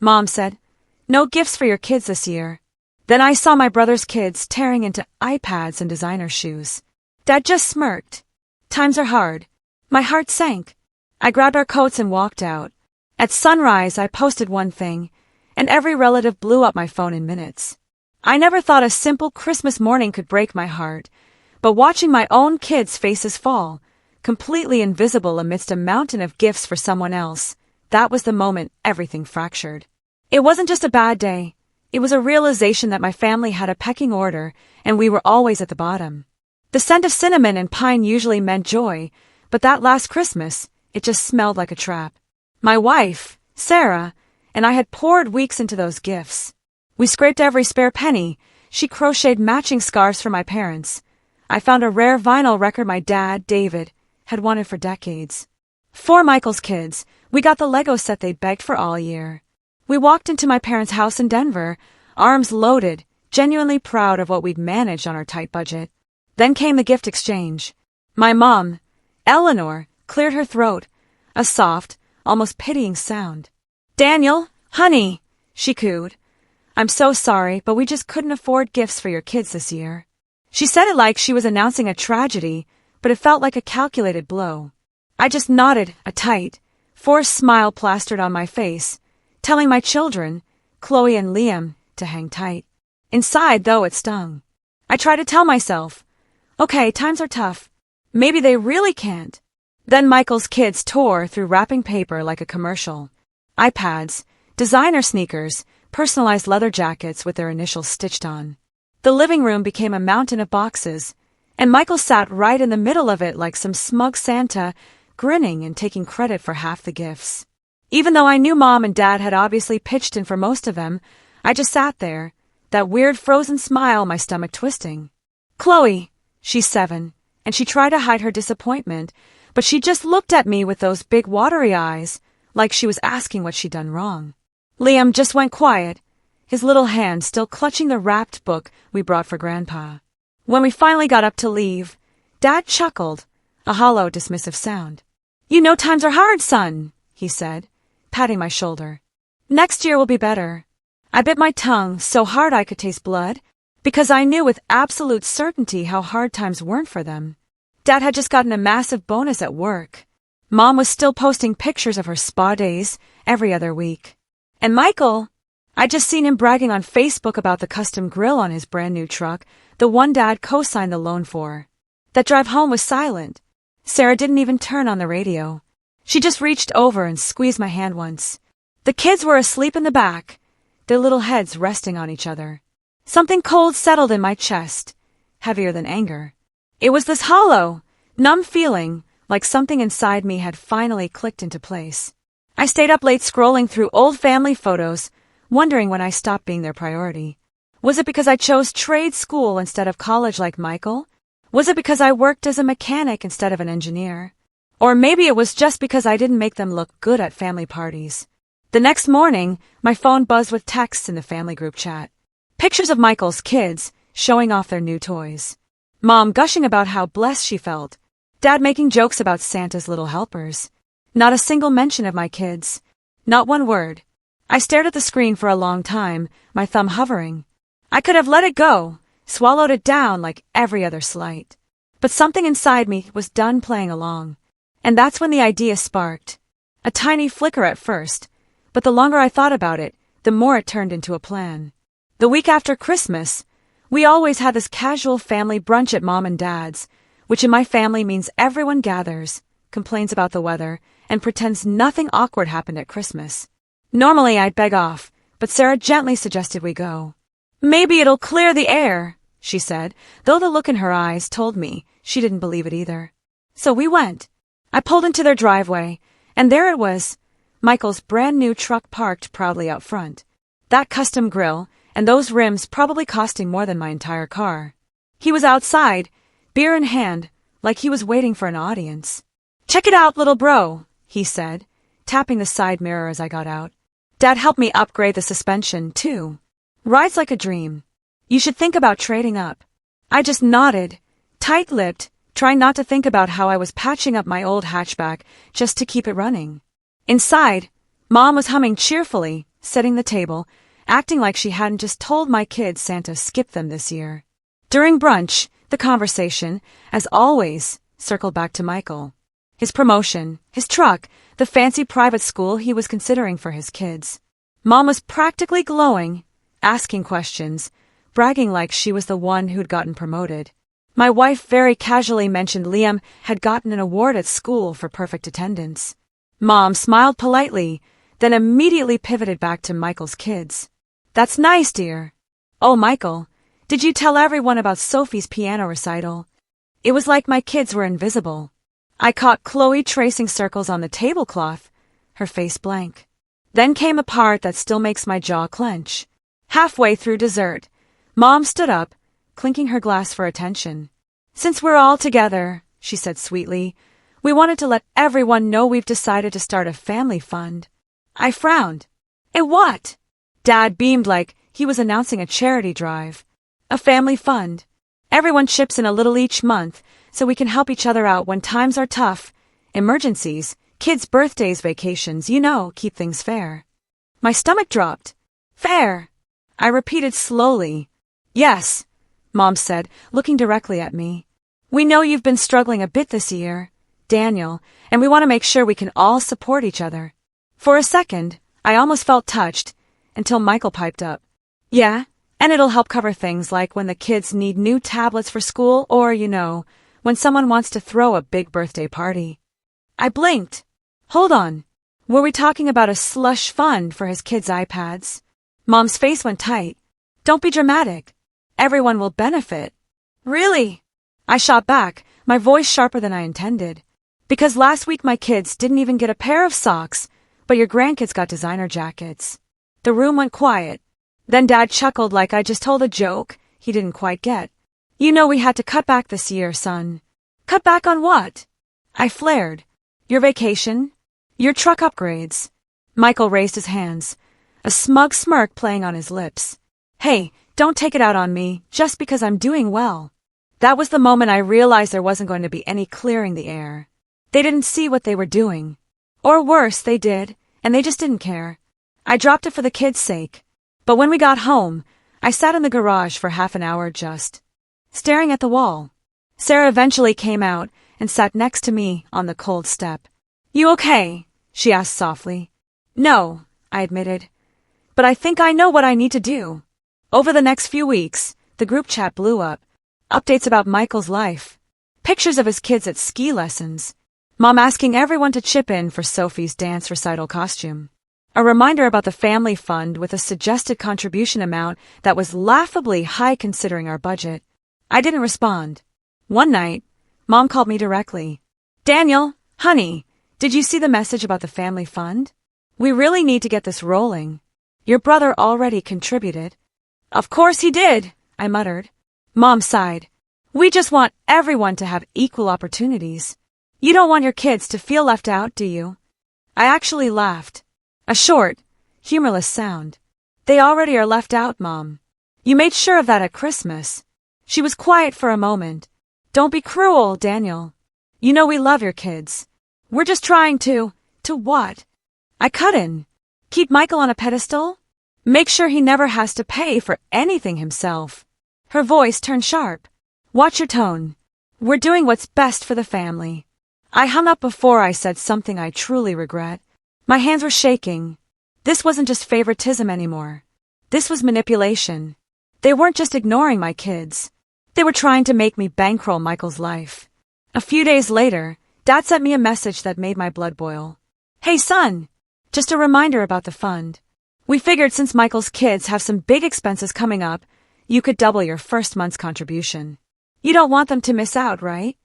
Mom said, "No gifts for your kids this year." Then I saw my brother's kids tearing into iPads and designer shoes. Dad just smirked. "Times are hard." My heart sank. I grabbed our coats and walked out. At sunrise, I posted one thing, and every relative blew up my phone in minutes. I never thought a simple Christmas morning could break my heart, but watching my own kids' faces fall, completely invisible amidst a mountain of gifts for someone else, that was the moment everything fractured. It wasn't just a bad day. It was a realization that my family had a pecking order, and we were always at the bottom. The scent of cinnamon and pine usually meant joy, but that last Christmas, it just smelled like a trap. My wife, Sarah, and I had poured weeks into those gifts. We scraped every spare penny. She crocheted matching scarves for my parents. I found a rare vinyl record my dad, David, had wanted for decades. For Michael's kids, we got the Lego set they'd begged for all year. We walked into my parents' house in Denver, arms loaded, genuinely proud of what we'd managed on our tight budget. Then came the gift exchange. My mom, Eleanor, cleared her throat, a soft, almost pitying sound. "Daniel, honey," she cooed. "I'm so sorry, but we just couldn't afford gifts for your kids this year." She said it like she was announcing a tragedy, but it felt like a calculated blow. I just nodded, a tight, forced smile plastered on my face, telling my children, Chloe and Liam, to hang tight. Inside, though, it stung. I tried to tell myself, okay, times are tough. Maybe they really can't. Then Michael's kids tore through wrapping paper like a commercial. iPads, designer sneakers, personalized leather jackets with their initials stitched on. The living room became a mountain of boxes, and Michael sat right in the middle of it like some smug Santa, grinning and taking credit for half the gifts. Even though I knew Mom and Dad had obviously pitched in for most of them, I just sat there, that weird frozen smile, my stomach twisting. Chloe, she's 7, and she tried to hide her disappointment, but she just looked at me with those big watery eyes, like she was asking what she'd done wrong. Liam just went quiet, his little hand still clutching the wrapped book we brought for Grandpa. When we finally got up to leave, Dad chuckled, a hollow, dismissive sound. "You know times are hard, son," he said, patting my shoulder. "Next year will be better." I bit my tongue so hard I could taste blood, because I knew with absolute certainty how hard times weren't for them. Dad had just gotten a massive bonus at work. Mom was still posting pictures of her spa days every other week. And Michael, I'd just seen him bragging on Facebook about the custom grill on his brand new truck, the one Dad co-signed the loan for. That drive home was silent. Sarah didn't even turn on the radio. She just reached over and squeezed my hand once. The kids were asleep in the back, their little heads resting on each other. Something cold settled in my chest, heavier than anger. It was this hollow, numb feeling, like something inside me had finally clicked into place. I stayed up late scrolling through old family photos, wondering when I stopped being their priority. Was it because I chose trade school instead of college like Michael? Was it because I worked as a mechanic instead of an engineer? Or maybe it was just because I didn't make them look good at family parties. The next morning, my phone buzzed with texts in the family group chat. Pictures of Michael's kids, showing off their new toys. Mom gushing about how blessed she felt. Dad making jokes about Santa's little helpers. Not a single mention of my kids. Not one word. I stared at the screen for a long time, my thumb hovering. I could have let it go, swallowed it down like every other slight. But something inside me was done playing along. And that's when the idea sparked. A tiny flicker at first, but the longer I thought about it, the more it turned into a plan. The week after Christmas, we always had this casual family brunch at Mom and Dad's, which in my family means everyone gathers, complains about the weather, and pretends nothing awkward happened at Christmas. Normally I'd beg off, but Sarah gently suggested we go. "Maybe it'll clear the air," she said, though the look in her eyes told me she didn't believe it either. So we went. I pulled into their driveway, and there it was, Michael's brand new truck parked proudly out front. That custom grill, and those rims probably costing more than my entire car. He was outside, beer in hand, like he was waiting for an audience. "Check it out, little bro," he said, tapping the side mirror as I got out. Dad helped me upgrade the suspension, too. Rides like a dream. You should think about trading up. I just nodded, tight-lipped, trying not to think about how I was patching up my old hatchback just to keep it running. Inside, Mom was humming cheerfully, setting the table, acting like she hadn't just told my kids Santa skipped them this year. During brunch, the conversation, as always, circled back to Michael. His promotion, his truck, the fancy private school he was considering for his kids. Mom was practically glowing, asking questions, bragging like she was the one who'd gotten promoted. My wife very casually mentioned Liam had gotten an award at school for perfect attendance. Mom smiled politely, then immediately pivoted back to Michael's kids. That's nice, dear. Oh, Michael, did you tell everyone about Sophie's piano recital? It was like my kids were invisible. I caught Chloe tracing circles on the tablecloth, her face blank. Then came a part that still makes my jaw clench. Halfway through dessert, Mom stood up, clinking her glass for attention. Since we're all together, she said sweetly, we wanted to let everyone know we've decided to start a family fund. I frowned. A what? Dad beamed like he was announcing a charity drive. A family fund. Everyone chips in a little each month so we can help each other out when times are tough. Emergencies, kids' birthdays, vacations, keep things fair. My stomach dropped. Fair. I repeated slowly. Yes, Mom said, looking directly at me. We know you've been struggling a bit this year, Daniel, and we want to make sure we can all support each other. For a second, I almost felt touched, until Michael piped up. Yeah, and it'll help cover things like when the kids need new tablets for school or, when someone wants to throw a big birthday party. I blinked. Hold on. Were we talking about a slush fund for his kids' iPads? Mom's face went tight. Don't be dramatic. Everyone will benefit. Really? I shot back, my voice sharper than I intended. Because last week my kids didn't even get a pair of socks, but your grandkids got designer jackets. The room went quiet. Then Dad chuckled like I just told a joke he didn't quite get. We had to cut back this year, son. Cut back on what? I flared. Your vacation? Your truck upgrades. Michael raised his hands, a smug smirk playing on his lips. Hey, don't take it out on me just because I'm doing well. That was the moment I realized there wasn't going to be any clearing the air. They didn't see what they were doing. Or worse, they did, and they just didn't care. I dropped it for the kids' sake. But when we got home, I sat in the garage for half an hour just staring at the wall. Sarah eventually came out and sat next to me on the cold step. You okay? She asked softly. No, I admitted. But I think I know what I need to do. Over the next few weeks, the group chat blew up. Updates about Michael's life. Pictures of his kids at ski lessons. Mom asking everyone to chip in for Sophie's dance recital costume. A reminder about the family fund with a suggested contribution amount that was laughably high considering our budget. I didn't respond. One night, Mom called me directly. Daniel, honey, did you see the message about the family fund? We really need to get this rolling. Your brother already contributed. Of course he did, I muttered. Mom sighed. We just want everyone to have equal opportunities. You don't want your kids to feel left out, do you? I actually laughed. A short, humorless sound. They already are left out, Mom. You made sure of that at Christmas. She was quiet for a moment. Don't be cruel, Daniel. We love your kids. We're just trying to what? I cut in. Keep Michael on a pedestal? Make sure he never has to pay for anything himself. Her voice turned sharp. Watch your tone. We're doing what's best for the family. I hung up before I said something I truly regret. My hands were shaking. This wasn't just favoritism anymore. This was manipulation. They weren't just ignoring my kids. They were trying to make me bankroll Michael's life. A few days later, Dad sent me a message that made my blood boil. Hey son, just a reminder about the fund. We figured since Michael's kids have some big expenses coming up, you could double your first month's contribution. You don't want them to miss out, right?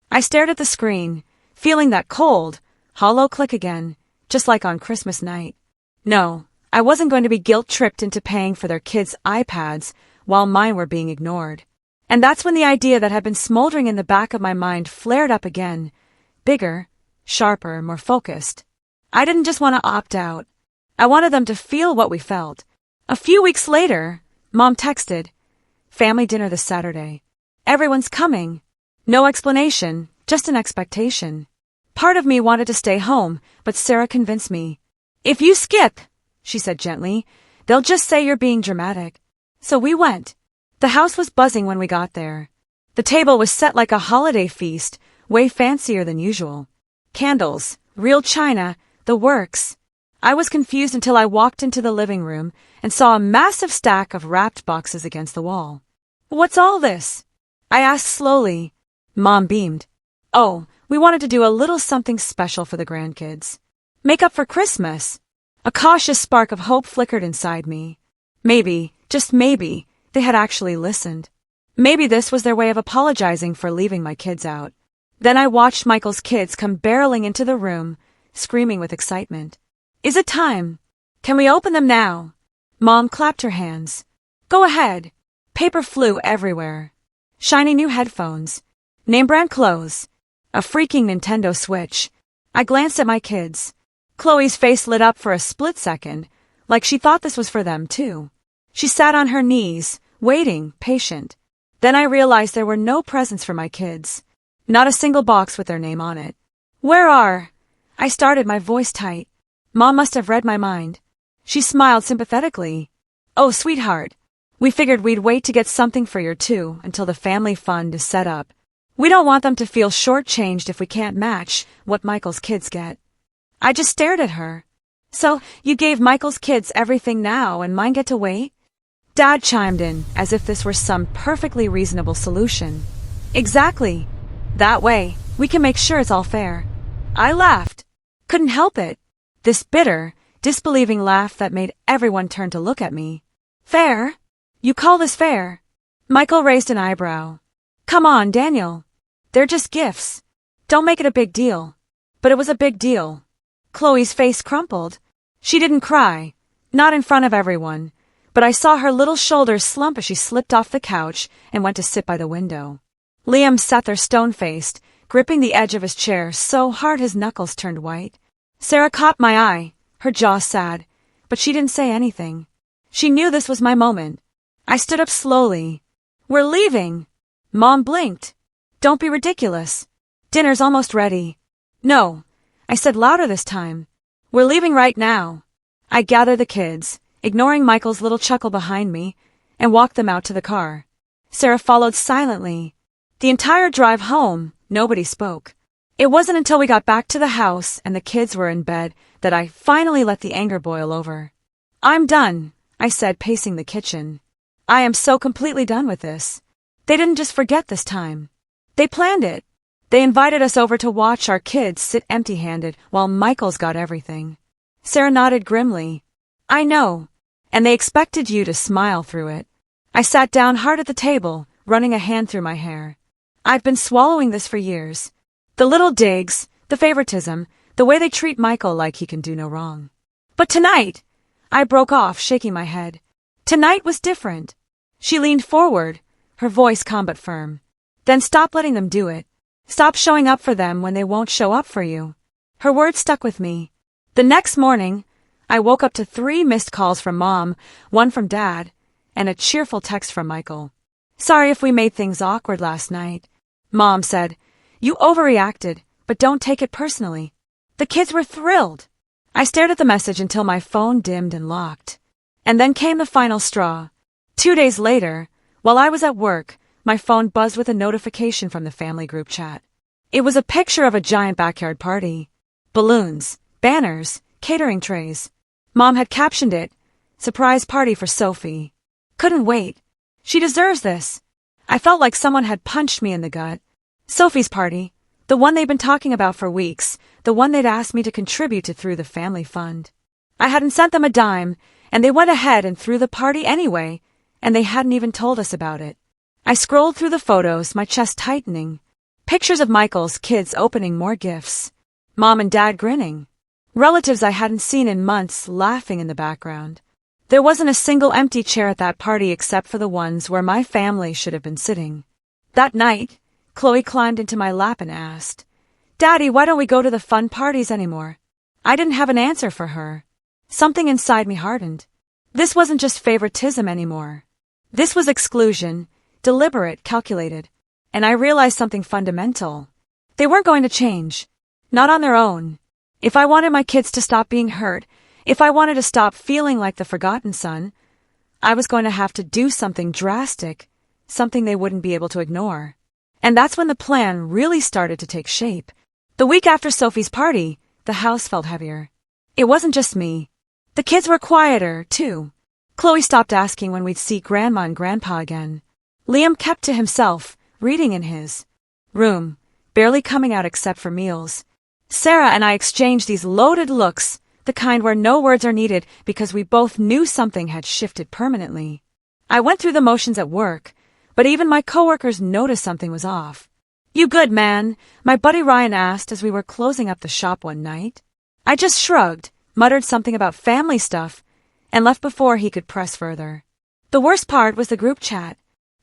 I stared at the screen, feeling that cold, hollow click again, just like on Christmas night. No, I wasn't going to be guilt-tripped into paying for their kids' iPads while mine were being ignored. And that's when the idea that had been smoldering in the back of my mind flared up again, bigger, sharper, more focused. I didn't just want to opt out. I wanted them to feel what we felt. A few weeks later, Mom texted, family dinner this Saturday. Everyone's coming. No explanation, just an expectation. Part of me wanted to stay home, but Sarah convinced me. If you skip, she said gently. They'll just say you're being dramatic. So we went. The house was buzzing when we got there. The table was set like a holiday feast, way fancier than usual. Candles, real china, the works. I was confused until I walked into the living room and saw a massive stack of wrapped boxes against the wall. What's all this? I asked slowly. Mom beamed. Oh, we wanted to do a little something special for the grandkids. Make up for Christmas. A cautious spark of hope flickered inside me. Maybe, just maybe, they had actually listened. Maybe this was their way of apologizing for leaving my kids out. Then I watched Michael's kids come barreling into the room, screaming with excitement. Is it time? Can we open them now? Mom clapped her hands. Go ahead. Paper flew everywhere. Shiny new headphones. Name-brand clothes. A freaking Nintendo Switch. I glanced at my kids. Chloe's face lit up for a split second, like she thought this was for them too. She sat on her knees, waiting, patient. Then I realized there were no presents for my kids. Not a single box with their name on it. Where are? I started, my voice tight. Mom must have read my mind. She smiled sympathetically. Oh, sweetheart. We figured we'd wait to get something for your two until the family fund is set up. We don't want them to feel shortchanged if we can't match what Michael's kids get. I just stared at her. So, you gave Michael's kids everything now and mine get to wait? Dad chimed in, as if this were some perfectly reasonable solution. Exactly. That way, we can make sure it's all fair. I laughed. Couldn't help it. This bitter, disbelieving laugh that made everyone turn to look at me. Fair? You call this fair? Michael raised an eyebrow. Come on, Daniel. They're just gifts. Don't make it a big deal. But it was a big deal. Chloe's face crumpled. She didn't cry. Not in front of everyone. But I saw her little shoulders slump as she slipped off the couch and went to sit by the window. Liam sat there stone-faced, gripping the edge of his chair so hard his knuckles turned white. Sarah caught my eye, her jaw sad, but she didn't say anything. She knew this was my moment. I stood up slowly. We're leaving. Mom blinked. Don't be ridiculous. Dinner's almost ready. No, I said louder this time. We're leaving right now. I gathered the kids, ignoring Michael's little chuckle behind me, and walked them out to the car. Sarah followed silently. The entire drive home, nobody spoke. It wasn't until we got back to the house and the kids were in bed that I finally let the anger boil over. I'm done, I said, pacing the kitchen. I am so completely done with this. They didn't just forget this time. They planned it. They invited us over to watch our kids sit empty-handed while Michael's got everything. Sarah nodded grimly. I know. And they expected you to smile through it. I sat down hard at the table, running a hand through my hair. I've been swallowing this for years. The little digs, the favoritism, the way they treat Michael like he can do no wrong. But tonight, I broke off, shaking my head. Tonight was different. She leaned forward, her voice calm but firm. Then stop letting them do it. Stop showing up for them when they won't show up for you. Her words stuck with me. The next morning, I woke up to 3 missed calls from Mom, 1 from Dad, and a cheerful text from Michael. Sorry if we made things awkward last night. Mom said, You overreacted, but don't take it personally. The kids were thrilled. I stared at the message until my phone dimmed and locked. And then came the final straw. 2 days later, while I was at work, my phone buzzed with a notification from the family group chat. It was a picture of a giant backyard party. Balloons, banners, catering trays. Mom had captioned it, Surprise party for Sophie. Couldn't wait. She deserves this. I felt like someone had punched me in the gut. Sophie's party, the one they'd been talking about for weeks, the one they'd asked me to contribute to through the family fund. I hadn't sent them a dime, and they went ahead and threw the party anyway, and they hadn't even told us about it. I scrolled through the photos, my chest tightening. Pictures of Michael's kids opening more gifts. Mom and Dad grinning. Relatives I hadn't seen in months laughing in the background. There wasn't a single empty chair at that party except for the ones where my family should have been sitting. That night, Chloe climbed into my lap and asked, Daddy, why don't we go to the fun parties anymore? I didn't have an answer for her. Something inside me hardened. This wasn't just favoritism anymore. This was exclusion, deliberate, calculated. And I realized something fundamental. They weren't going to change. Not on their own. If I wanted my kids to stop being hurt, If I wanted to stop feeling like the forgotten son, I was going to have to do something drastic, something they wouldn't be able to ignore. And that's when the plan really started to take shape. The week after Sophie's party, the house felt heavier. It wasn't just me. The kids were quieter, too. Chloe stopped asking when we'd see Grandma and Grandpa again. Liam kept to himself, reading in his room, barely coming out except for meals. Sarah and I exchanged these loaded looks, the kind where no words are needed because we both knew something had shifted permanently. I went through the motions at work, but even my coworkers noticed something was off. "You good, man?" my buddy Ryan asked as we were closing up the shop one night. I just shrugged, muttered something about family stuff, and left before he could press further. The worst part was the group chat.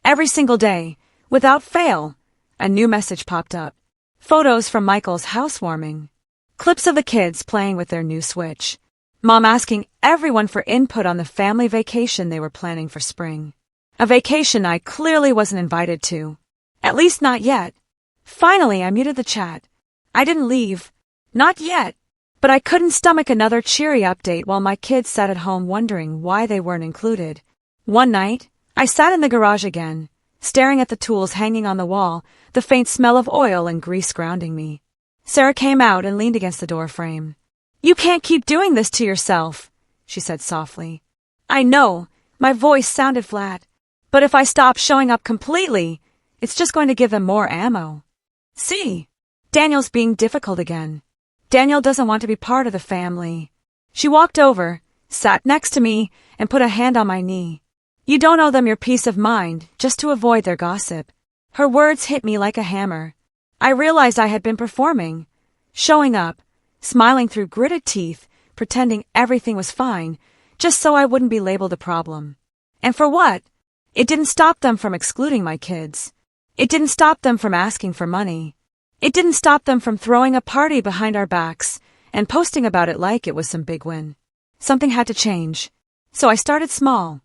Every single day, without fail, a new message popped up. Photos from Michael's housewarming. Clips of the kids playing with their new Switch. Mom asking everyone for input on the family vacation they were planning for spring. A vacation I clearly wasn't invited to. At least not yet. Finally, I muted the chat. I didn't leave. Not yet. But I couldn't stomach another cheery update while my kids sat at home wondering why they weren't included. One night, I sat in the garage again, staring at the tools hanging on the wall, the faint smell of oil and grease grounding me. Sarah came out and leaned against the door frame. "You can't keep doing this to yourself," she said softly. I know, my voice sounded flat, but if I stop showing up completely, it's just going to give them more ammo. See, Daniel's being difficult again. Daniel doesn't want to be part of the family. She walked over, sat next to me, and put a hand on my knee. "You don't owe them your peace of mind, just to avoid their gossip." Her words hit me like a hammer. I realized I had been performing, showing up, smiling through gritted teeth, pretending everything was fine, just so I wouldn't be labeled a problem. And for what? It didn't stop them from excluding my kids. It didn't stop them from asking for money. It didn't stop them from throwing a party behind our backs and posting about it like it was some big win. Something had to change. So I started small.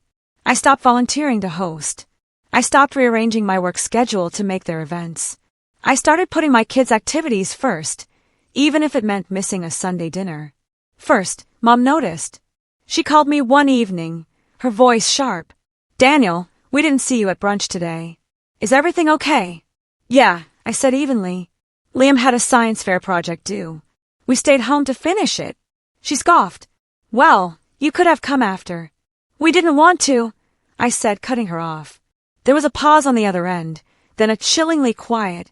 I stopped volunteering to host. I stopped rearranging my work schedule to make their events. I started putting my kids' activities first, even if it meant missing a Sunday dinner. First, Mom noticed. She called me one evening, her voice sharp. "Daniel, we didn't see you at brunch today. Is everything okay?" "Yeah," I said evenly. "Liam had a science fair project due. We stayed home to finish it." She scoffed. "Well, you could have come after." "We didn't want to," I said, cutting her off. There was a pause on the other end, then a chillingly quiet,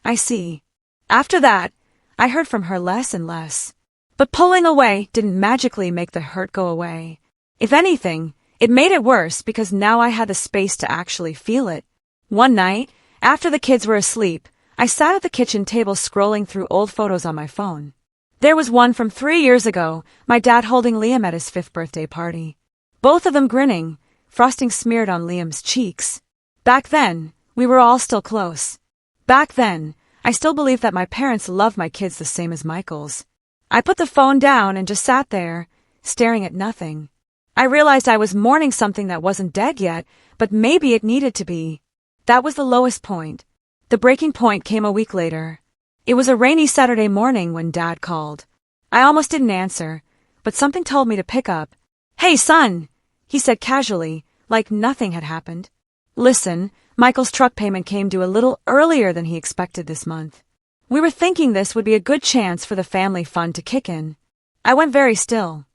"I see." After that, I heard from her less and less. But pulling away didn't magically make the hurt go away. If anything, it made it worse because now I had the space to actually feel it. One night, after the kids were asleep, I sat at the kitchen table scrolling through old photos on my phone. There was one from 3 years ago, my dad holding Liam at his 5th birthday party. Both of them grinning, frosting smeared on Liam's cheeks. Back then, we were all still close. Back then, I still believed that my parents loved my kids the same as Michael's. I put the phone down and just sat there, staring at nothing. I realized I was mourning something that wasn't dead yet, but maybe it needed to be. That was the lowest point. The breaking point came a week later. It was a rainy Saturday morning when Dad called. I almost didn't answer, but something told me to pick up. "Hey, son," he said casually, like nothing had happened. "Listen, Michael's truck payment came due a little earlier than he expected this month. We were thinking this would be a good chance for the family fund to kick in." I went very still.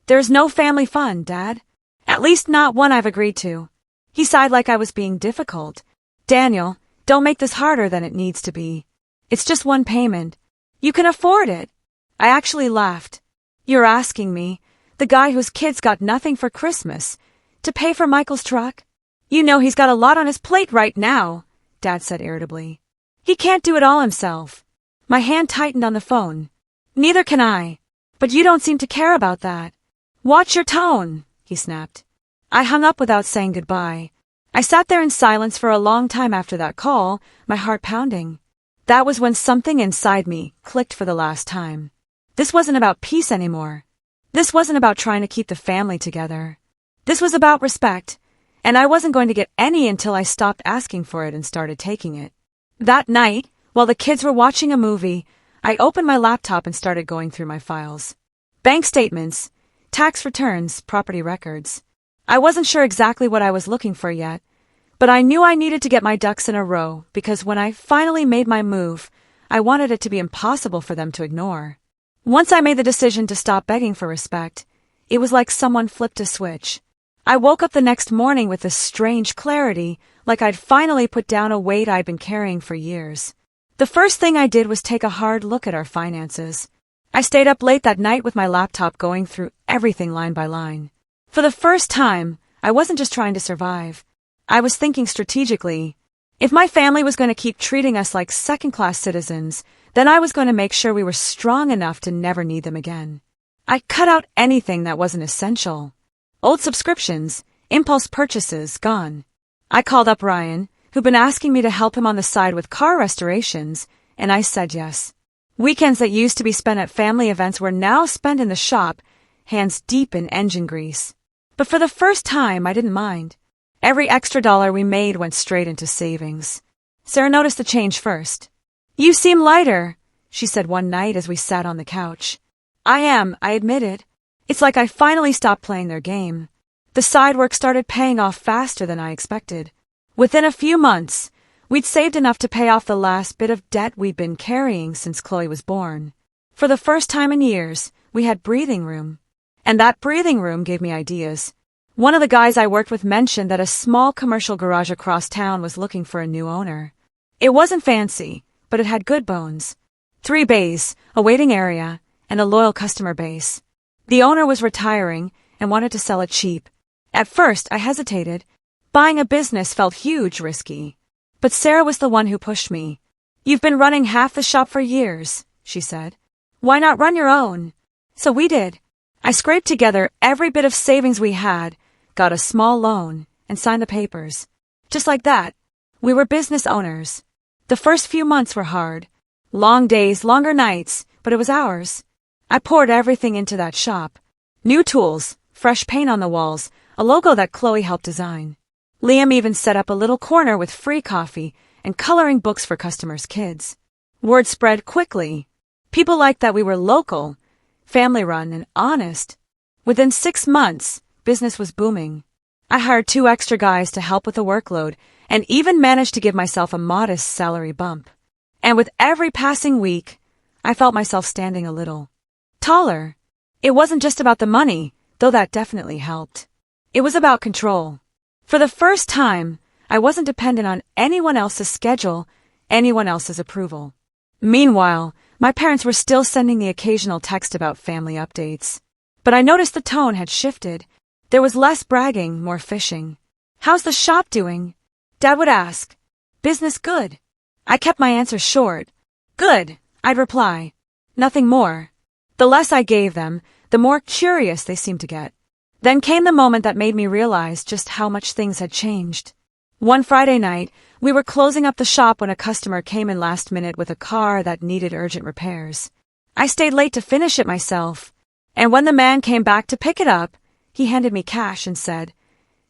"There's no family fund, Dad. At least not one I've agreed to." He sighed like I was being difficult. "Daniel, don't make this harder than it needs to be. It's just one payment. You can afford it." I actually laughed. "You're asking me, the guy whose kids got nothing for Christmas, to pay for Michael's truck? You know he's got a lot on his plate right now," Dad said irritably. "He can't do it all himself." My hand tightened on the phone. "Neither can I. But you don't seem to care about that." "Watch your tone," he snapped. I hung up without saying goodbye. I sat there in silence for a long time after that call, my heart pounding. That was when something inside me clicked for the last time. This wasn't about peace anymore. This wasn't about trying to keep the family together. This was about respect, and I wasn't going to get any until I stopped asking for it and started taking it. That night, while the kids were watching a movie, I opened my laptop and started going through my files. Bank statements, tax returns, property records. I wasn't sure exactly what I was looking for yet, but I knew I needed to get my ducks in a row because when I finally made my move, I wanted it to be impossible for them to ignore. Once I made the decision to stop begging for respect, it was like someone flipped a switch. I woke up the next morning with this strange clarity, like I'd finally put down a weight I'd been carrying for years. The first thing I did was take a hard look at our finances. I stayed up late that night with my laptop going through everything line by line. For the first time, I wasn't just trying to survive. I was thinking strategically. If my family was going to keep treating us like second-class citizens, then I was going to make sure we were strong enough to never need them again. I cut out anything that wasn't essential. Old subscriptions, impulse purchases, gone. I called up Ryan, who'd been asking me to help him on the side with car restorations, and I said yes. Weekends that used to be spent at family events were now spent in the shop, hands deep in engine grease. But for the first time, I didn't mind. Every extra dollar we made went straight into savings. Sarah noticed the change first. "You seem lighter," she said one night as we sat on the couch. "I am," I admitted. It's like I finally stopped playing their game. The side work started paying off faster than I expected. Within a few months, we'd saved enough to pay off the last bit of debt we'd been carrying since Chloe was born. For the first time in years, we had breathing room. And that breathing room gave me ideas. One of the guys I worked with mentioned that a small commercial garage across town was looking for a new owner. It wasn't fancy, but it had good bones. 3 bays, a waiting area, and a loyal customer base. The owner was retiring and wanted to sell it cheap. At first, I hesitated. Buying a business felt huge risky. But Sarah was the one who pushed me. "You've been running half the shop for years," she said. "Why not run your own?" So we did. I scraped together every bit of savings we had, got a small loan, and signed the papers. Just like that, we were business owners. The first few months were hard. Long days, longer nights, but it was ours. I poured everything into that shop. New tools, fresh paint on the walls, a logo that Chloe helped design. Liam even set up a little corner with free coffee and coloring books for customers' kids. Word spread quickly. People liked that we were local, family-run, and honest. Within 6 months, business was booming. I hired 2 extra guys to help with the workload and even managed to give myself a modest salary bump. And with every passing week, I felt myself standing a little taller. It wasn't just about the money, though that definitely helped. It was about control. For the first time, I wasn't dependent on anyone else's schedule, anyone else's approval. Meanwhile, my parents were still sending the occasional text about family updates. But I noticed the tone had shifted. There was less bragging, more fishing. "How's the shop doing?" Dad would ask. "Business good." I kept my answer short. "Good," I'd reply. Nothing more. The less I gave them, the more curious they seemed to get. Then came the moment that made me realize just how much things had changed. One Friday night, we were closing up the shop when a customer came in last minute with a car that needed urgent repairs. I stayed late to finish it myself, and when the man came back to pick it up, he handed me cash and said,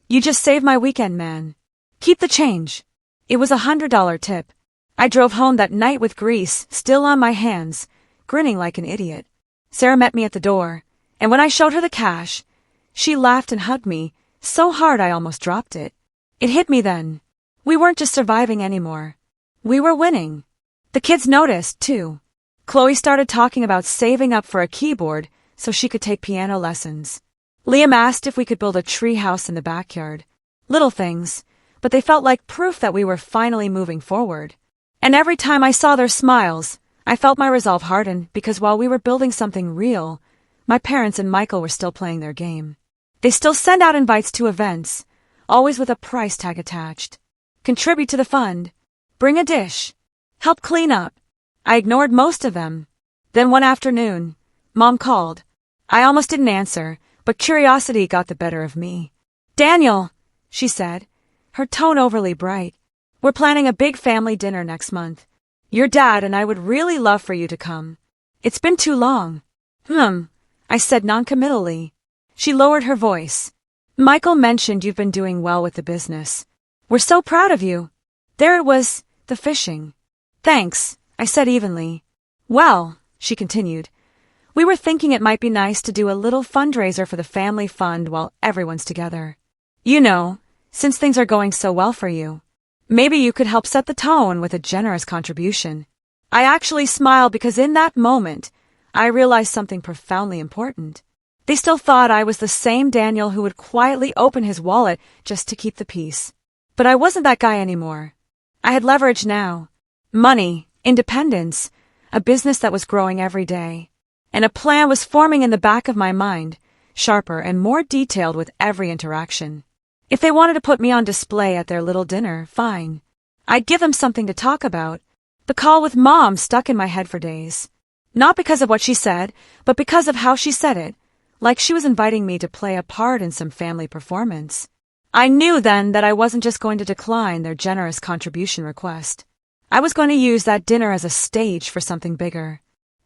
"You just saved my weekend, man. Keep the change." It was a $100 tip. I drove home that night with grease still on my hands, grinning like an idiot. Sarah met me at the door, and when I showed her the cash, she laughed and hugged me, so hard I almost dropped it. It hit me then. We weren't just surviving anymore. We were winning. The kids noticed, too. Chloe started talking about saving up for a keyboard so she could take piano lessons. Liam asked if we could build a tree house in the backyard. Little things, but they felt like proof that we were finally moving forward. And every time I saw their smiles, I felt my resolve harden because while we were building something real, my parents and Michael were still playing their game. They still send out invites to events, always with a price tag attached. Contribute to the fund. Bring a dish. Help clean up. I ignored most of them. Then one afternoon, Mom called. I almost didn't answer, but curiosity got the better of me. "Daniel," she said, her tone overly bright, "we're planning a big family dinner next month. Your dad and I would really love for you to come. It's been too long." I said noncommittally. She lowered her voice. "Michael mentioned you've been doing well with the business. We're so proud of you." There it was, the fishing. "Thanks," I said evenly. "Well," she continued, We were thinking it might be nice to do a little fundraiser for the family fund while everyone's together. You know, since things are going so well for you, maybe you could help set the tone with a generous contribution. I actually smiled because in that moment, I realized something profoundly important. They still thought I was the same Daniel who would quietly open his wallet just to keep the peace. But I wasn't that guy anymore. I had leverage now. Money, independence, a business that was growing every day. And a plan was forming in the back of my mind, sharper and more detailed with every interaction. If they wanted to put me on display at their little dinner, fine. I'd give them something to talk about. The call with Mom stuck in my head for days. Not because of what she said, but because of how she said it, like she was inviting me to play a part in some family performance. I knew then that I wasn't just going to decline their generous contribution request. I was going to use that dinner as a stage for something bigger.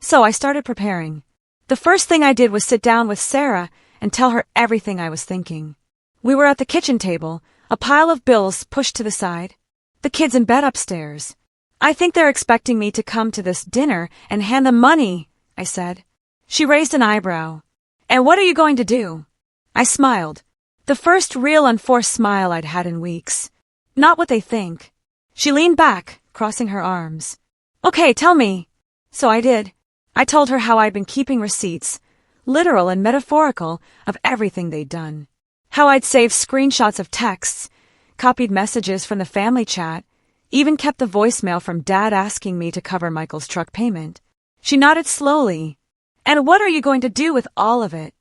So I started preparing. The first thing I did was sit down with Sarah and tell her everything I was thinking. We were at the kitchen table, a pile of bills pushed to the side. The kids in bed upstairs. I think they're expecting me to come to this dinner and hand them money, I said. She raised an eyebrow. And what are you going to do? I smiled. The first real unforced smile I'd had in weeks. Not what they think. She leaned back, crossing her arms. Okay, tell me. So I did. I told her how I'd been keeping receipts, literal and metaphorical, of everything they'd done. How I'd saved screenshots of texts, copied messages from the family chat, even kept the voicemail from Dad asking me to cover Michael's truck payment. She nodded slowly. And what are you going to do with all of it?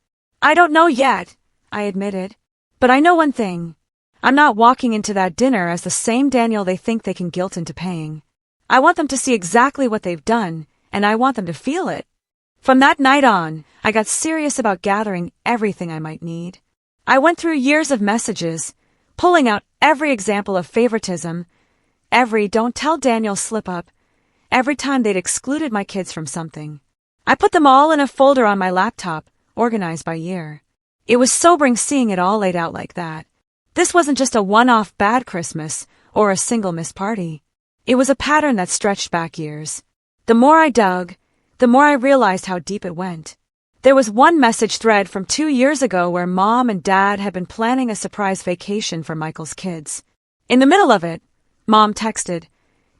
I don't know yet, I admitted. But I know one thing. I'm not walking into that dinner as the same Daniel they think they can guilt into paying. I want them to see exactly what they've done, and I want them to feel it. From that night on, I got serious about gathering everything I might need. I went through years of messages, pulling out every example of favoritism, every don't tell Daniel slip-up, every time they'd excluded my kids from something. I put them all in a folder on my laptop, organized by year. It was sobering seeing it all laid out like that. This wasn't just a one-off bad Christmas or a single missed party. It was a pattern that stretched back years. The more I dug, the more I realized how deep it went. There was one message thread from 2 years ago where Mom and Dad had been planning a surprise vacation for Michael's kids. In the middle of it, Mom texted,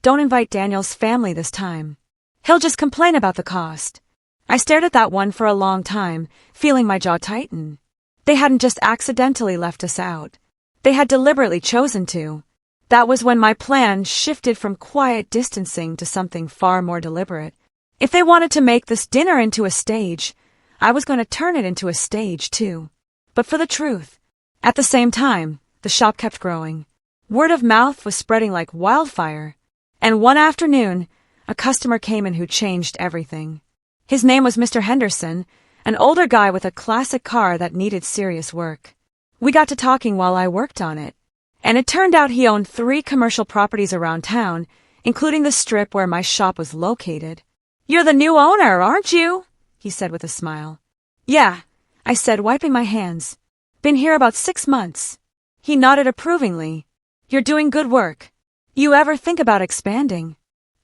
"Don't invite Daniel's family this time. He'll just complain about the cost." I stared at that one for a long time, feeling my jaw tighten. They hadn't just accidentally left us out. They had deliberately chosen to. That was when my plan shifted from quiet distancing to something far more deliberate. If they wanted to make this dinner into a stage, I was going to turn it into a stage too. But for the truth, at the same time, the shop kept growing. Word of mouth was spreading like wildfire. And one afternoon, a customer came in who changed everything. His name was Mr. Henderson, an older guy with a classic car that needed serious work. We got to talking while I worked on it, and it turned out he owned 3 commercial properties around town, including the strip where my shop was located. "You're the new owner, aren't you?" he said with a smile. "Yeah," I said, wiping my hands. "Been here about 6 months." He nodded approvingly. "You're doing good work. You ever think about expanding?"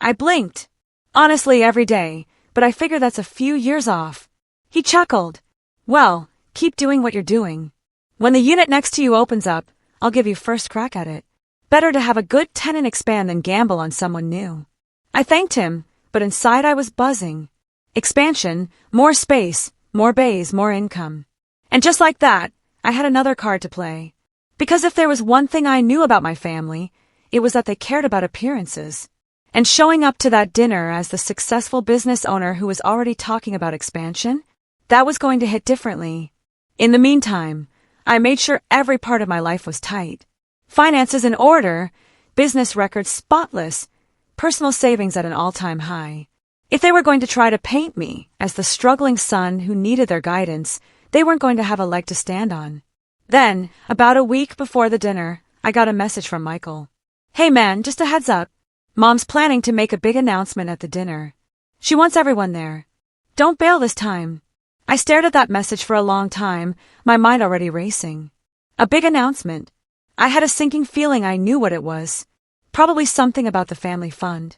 I blinked. Honestly, every day, but I figure that's a few years off. He chuckled. "Well, keep doing what you're doing. When the unit next to you opens up, I'll give you first crack at it. Better to have a good tenant expand than gamble on someone new." I thanked him, but inside I was buzzing. Expansion, more space, more bays, more income. And just like that, I had another card to play. Because if there was one thing I knew about my family, it was that they cared about appearances. And showing up to that dinner as the successful business owner who was already talking about expansion, that was going to hit differently. In the meantime, I made sure every part of my life was tight. Finances in order, business records spotless, personal savings at an all-time high. If they were going to try to paint me as the struggling son who needed their guidance, they weren't going to have a leg to stand on. Then, about a week before the dinner, I got a message from Michael. "Hey man, just a heads up. Mom's planning to make a big announcement at the dinner. She wants everyone there. Don't bail this time." I stared at that message for a long time, my mind already racing. A big announcement. I had a sinking feeling I knew what it was. Probably something about the family fund.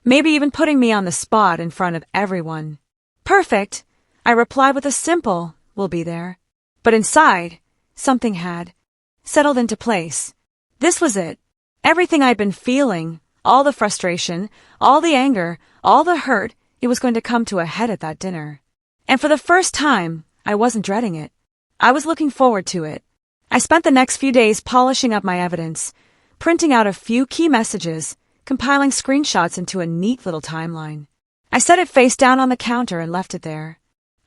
Maybe even putting me on the spot in front of everyone. Perfect, I replied with a simple, "We'll be there." But inside, something had settled into place. This was it. Everything I'd been feeling, all the frustration, all the anger, all the hurt, it was going to come to a head at that dinner. And for the first time, I wasn't dreading it. I was looking forward to it. I spent the next few days polishing up my evidence, printing out a few key messages, compiling screenshots into a neat little timeline. I set it face down on the counter and left it there.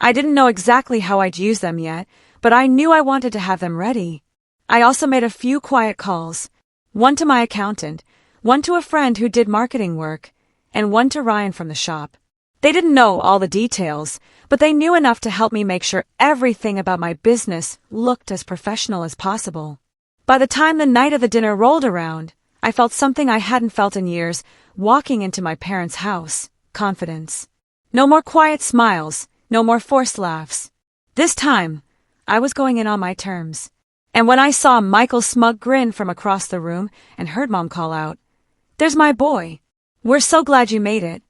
I didn't know exactly how I'd use them yet, but I knew I wanted to have them ready. I also made a few quiet calls, one to my accountant, one to a friend who did marketing work, and one to Ryan from the shop. They didn't know all the details, but they knew enough to help me make sure everything about my business looked as professional as possible. By the time the night of the dinner rolled around, I felt something I hadn't felt in years, walking into my parents' house: confidence. No more quiet smiles, no more forced laughs. This time, I was going in on my terms. And when I saw Michael's smug grin from across the room and heard Mom call out, "There's my boy. We're so glad you made it,"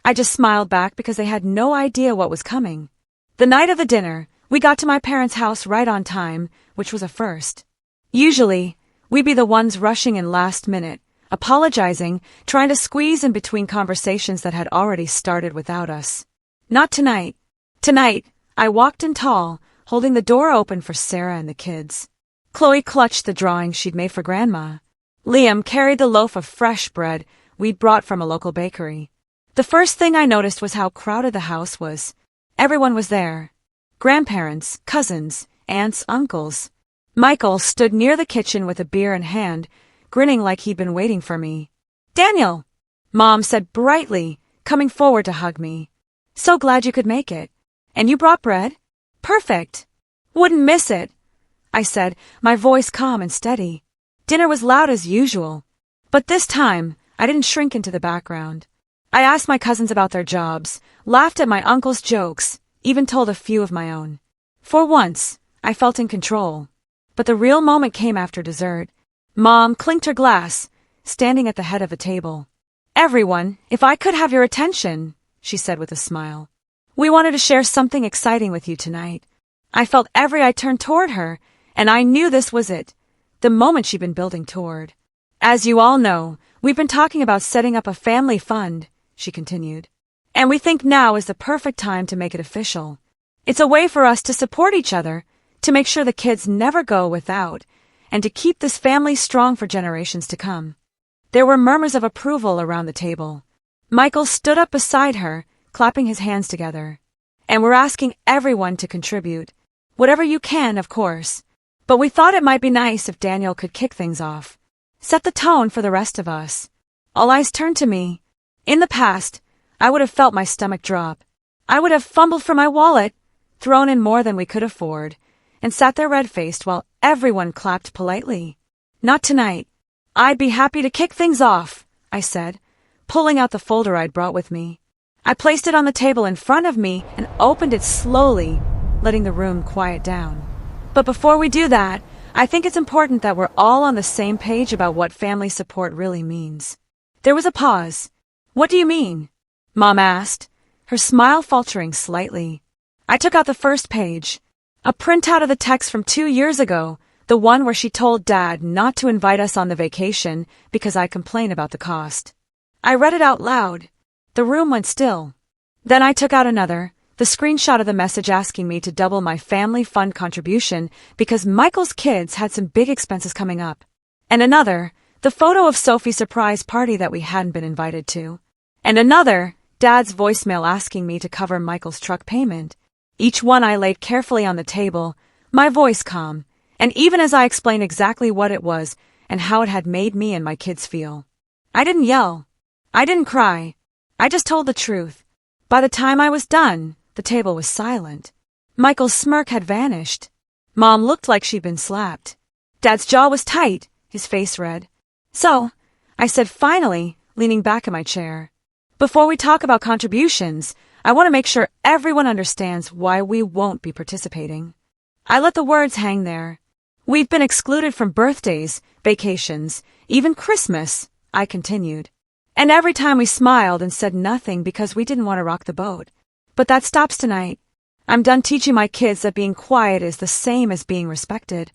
I just smiled back because they had no idea what was coming. The night of the dinner, we got to my parents' house right on time, which was a first. Usually, we'd be the ones rushing in last minute, apologizing, trying to squeeze in between conversations that had already started without us. Not tonight. Tonight, I walked in tall, holding the door open for Sarah and the kids. Chloe clutched the drawing she'd made for Grandma. Liam carried the loaf of fresh bread we'd brought from a local bakery. The first thing I noticed was how crowded the house was. Everyone was there. Grandparents, cousins, aunts, uncles. Michael stood near the kitchen with a beer in hand, grinning like he'd been waiting for me. "Daniel," Mom said brightly, coming forward to hug me. "So glad you could make it. And you brought bread? Perfect. Wouldn't miss it," I said, my voice calm and steady. Dinner was loud as usual, but this time I didn't shrink into the background. I asked my cousins about their jobs, laughed at my uncle's jokes, even told a few of my own. For once, I felt in control. But the real moment came after dessert. Mom clinked her glass, standing at the head of the table. "Everyone, if I could have your attention," she said with a smile. "We wanted to share something exciting with you tonight." I felt every eye turn toward her, and I knew this was it, the moment she'd been building toward. "As you all know, we've been talking about setting up a family fund," she continued. "And we think now is the perfect time to make it official. It's a way for us to support each other, to make sure the kids never go without, and to keep this family strong for generations to come." There were murmurs of approval around the table. Michael stood up beside her, clapping his hands together. "And we're asking everyone to contribute. Whatever you can, of course. But we thought it might be nice if Daniel could kick things off. Set the tone for the rest of us." All eyes turned to me. In the past, I would have felt my stomach drop. I would have fumbled for my wallet, thrown in more than we could afford, and sat there red-faced while everyone clapped politely. Not tonight. "I'd be happy to kick things off," I said, pulling out the folder I'd brought with me. I placed it on the table in front of me and opened it slowly, letting the room quiet down. But before we do that, I think it's important that we're all on the same page about what family support really means. There was a pause. "What do you mean?" Mom asked, her smile faltering slightly. I took out the first page, a printout of the text from 2 years ago, the one where she told Dad not to invite us on the vacation because I complained about the cost. I read it out loud. The room went still. Then I took out another, the screenshot of the message asking me to double my family fund contribution because Michael's kids had some big expenses coming up. And another, the photo of Sophie's surprise party that we hadn't been invited to. And another, Dad's voicemail asking me to cover Michael's truck payment. Each one I laid carefully on the table, my voice calm, and even as I explained exactly what it was and how it had made me and my kids feel. I didn't yell. I didn't cry. I just told the truth. By the time I was done, the table was silent. Michael's smirk had vanished. Mom looked like she'd been slapped. Dad's jaw was tight, his face red. "So," I said finally, leaning back in my chair, "before we talk about contributions, I want to make sure everyone understands why we won't be participating." I let the words hang there. "We've been excluded from birthdays, vacations, even Christmas," I continued. "And every time we smiled and said nothing because we didn't want to rock the boat. But that stops tonight. I'm done teaching my kids that being quiet is the same as being respected.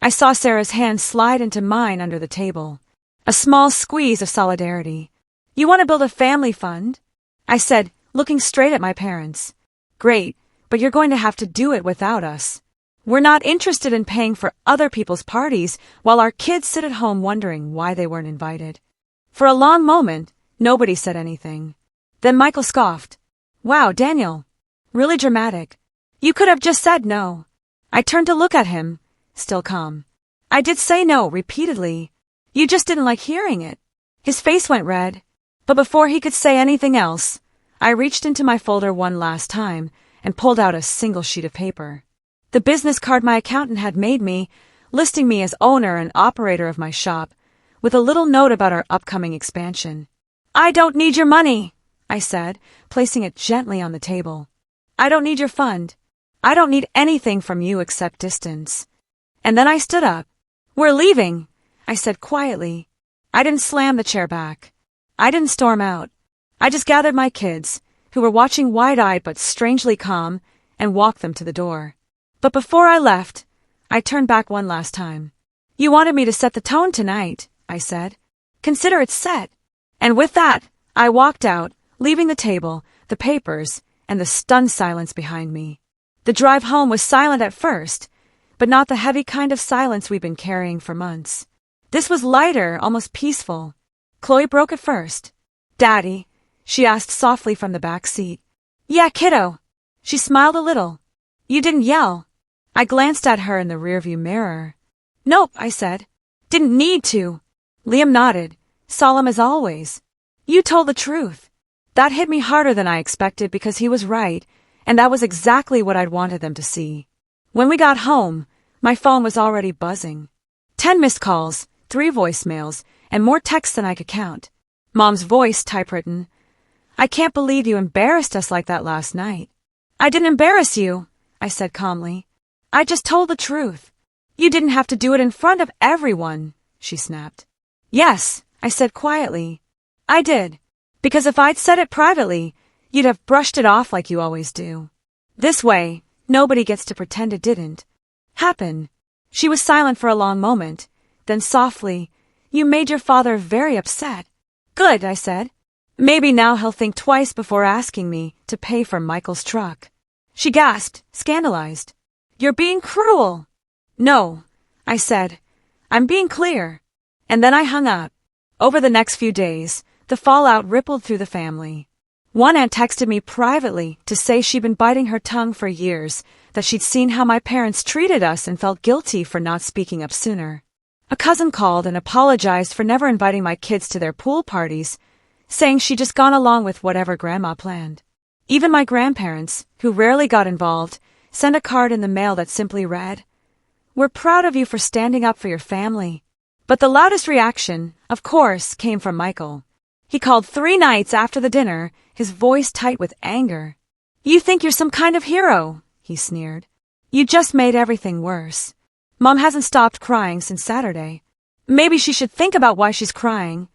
I saw Sarah's hand slide into mine under the table. A small squeeze of solidarity. You want to build a family fund? I said, looking straight at my parents. Great, but you're going to have to do it without us. We're not interested in paying for other people's parties while our kids sit at home wondering why they weren't invited. For a long moment, nobody said anything. Then Michael scoffed. Wow, Daniel. Really dramatic. You could have just said no. I turned to look at him, still calm. I did say no repeatedly. You just didn't like hearing it. His face went red. But before he could say anything else, I reached into my folder one last time and pulled out a single sheet of paper. The business card my accountant had made me, listing me as owner and operator of my shop, with a little note about our upcoming expansion. I don't need your money, I said, placing it gently on the table. I don't need your fund. I don't need anything from you except distance. And then I stood up. We're leaving, I said quietly. I didn't slam the chair back. I didn't storm out. I just gathered my kids, who were watching wide-eyed but strangely calm, and walked them to the door. But before I left, I turned back one last time. You wanted me to set the tone tonight, I said. Consider it set. And with that, I walked out, leaving the table, the papers, and the stunned silence behind me. The drive home was silent at first, but not the heavy kind of silence we've been carrying for months. This was lighter, almost peaceful. Chloe broke it first. Daddy, she asked softly from the back seat. Yeah, kiddo. She smiled a little. You didn't yell. I glanced at her in the rearview mirror. Nope, I said. Didn't need to. Liam nodded, solemn as always. You told the truth. That hit me harder than I expected because he was right, and that was exactly what I'd wanted them to see. When we got home, my phone was already buzzing. 10 missed calls, 3 voicemails, and more texts than I could count. Mom's voice, typewritten. I can't believe you embarrassed us like that last night. I didn't embarrass you, I said calmly. I just told the truth. You didn't have to do it in front of everyone, she snapped. Yes, I said quietly. I did. Because if I'd said it privately, you'd have brushed it off like you always do. This way, nobody gets to pretend it didn't happen. She was silent for a long moment, then softly, You made your father very upset. Good, I said. Maybe now he'll think twice before asking me to pay for Michael's truck. She gasped, scandalized. You're being cruel. No, I said. I'm being clear. And then I hung up. Over the next few days, the fallout rippled through the family. One aunt texted me privately to say she'd been biting her tongue for years, that she'd seen how my parents treated us and felt guilty for not speaking up sooner. A cousin called and apologized for never inviting my kids to their pool parties, saying she'd just gone along with whatever Grandma planned. Even my grandparents, who rarely got involved, sent a card in the mail that simply read, We're proud of you for standing up for your family. But the loudest reaction, of course, came from Michael. He called 3 nights after the dinner, his voice tight with anger. You think you're some kind of hero, he sneered. You just made everything worse. Mom hasn't stopped crying since Saturday. Maybe she should think about why she's crying,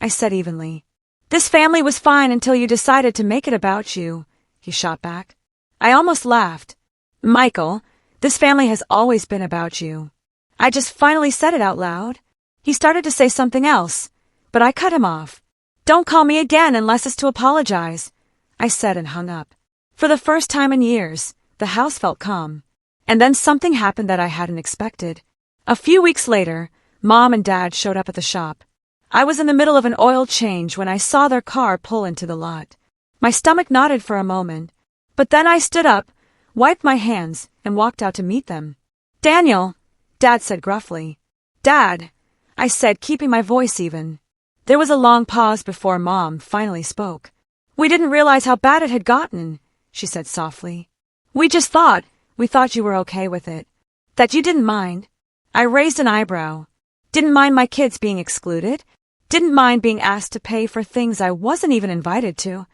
I said evenly. This family was fine until you decided to make it about you, he shot back. I almost laughed. Michael, this family has always been about you. I just finally said it out loud. He started to say something else, but I cut him off. Don't call me again unless it's to apologize, I said and hung up. For the first time in years, the house felt calm. And then something happened that I hadn't expected. A few weeks later, Mom and Dad showed up at the shop. I was in the middle of an oil change when I saw their car pull into the lot. My stomach knotted for a moment, but then I stood up, wiped my hands, and walked out to meet them. Daniel, Dad said gruffly. Dad, I said, keeping my voice even. There was a long pause before Mom finally spoke. We didn't realize how bad it had gotten, she said softly. We thought you were okay with it. That you didn't mind. I raised an eyebrow. Didn't mind my kids being excluded. Didn't mind being asked to pay for things I wasn't even invited to.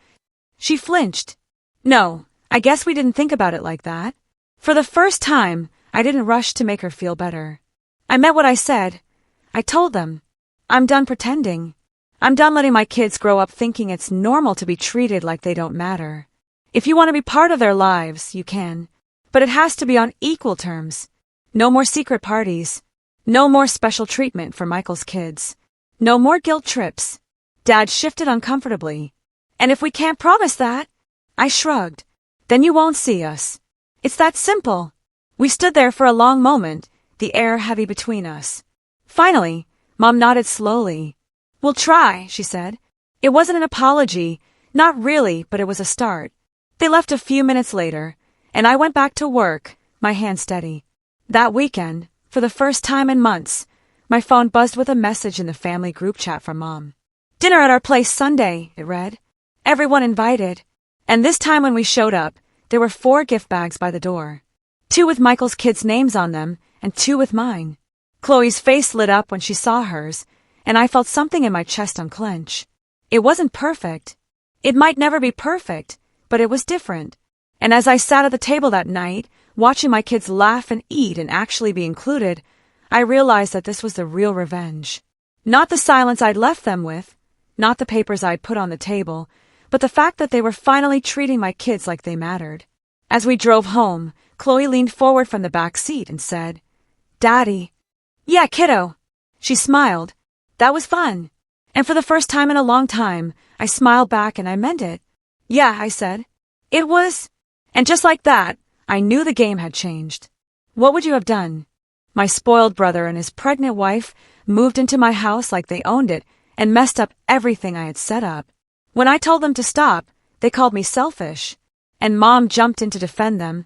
She flinched. No, I guess we didn't think about it like that. For the first time, I didn't rush to make her feel better. I meant what I said. I told them. I'm done pretending. I'm done letting my kids grow up thinking it's normal to be treated like they don't matter. If you want to be part of their lives, you can. But it has to be on equal terms. No more secret parties. No more special treatment for Michael's kids. No more guilt trips. Dad shifted uncomfortably. And if we can't promise that, I shrugged, then you won't see us. It's that simple. We stood there for a long moment, the air heavy between us. Finally, Mom nodded slowly. We'll try, she said. It wasn't an apology, not really, but it was a start. They left a few minutes later, and I went back to work, my hand steady. That weekend, for the first time in months, my phone buzzed with a message in the family group chat from Mom. Dinner at our place Sunday, it read. Everyone invited. And this time when we showed up, there were 4 gift bags by the door. 2 with Michael's kids' names on them, and 2 with mine. Chloe's face lit up when she saw hers, and I felt something in my chest unclench. It wasn't perfect. It might never be perfect, but it was different. And as I sat at the table that night, watching my kids laugh and eat and actually be included, I realized that this was the real revenge. Not the silence I'd left them with, not the papers I'd put on the table, but the fact that they were finally treating my kids like they mattered. As we drove home, Chloe leaned forward from the back seat and said, Daddy. Yeah, kiddo. She smiled. That was fun. And for the first time in a long time, I smiled back and I meant it. Yeah, I said. It was. And just like that, I knew the game had changed. What would you have done? My spoiled brother and his pregnant wife moved into my house like they owned it and messed up everything I had set up. When I told them to stop, they called me selfish. And Mom jumped in to defend them,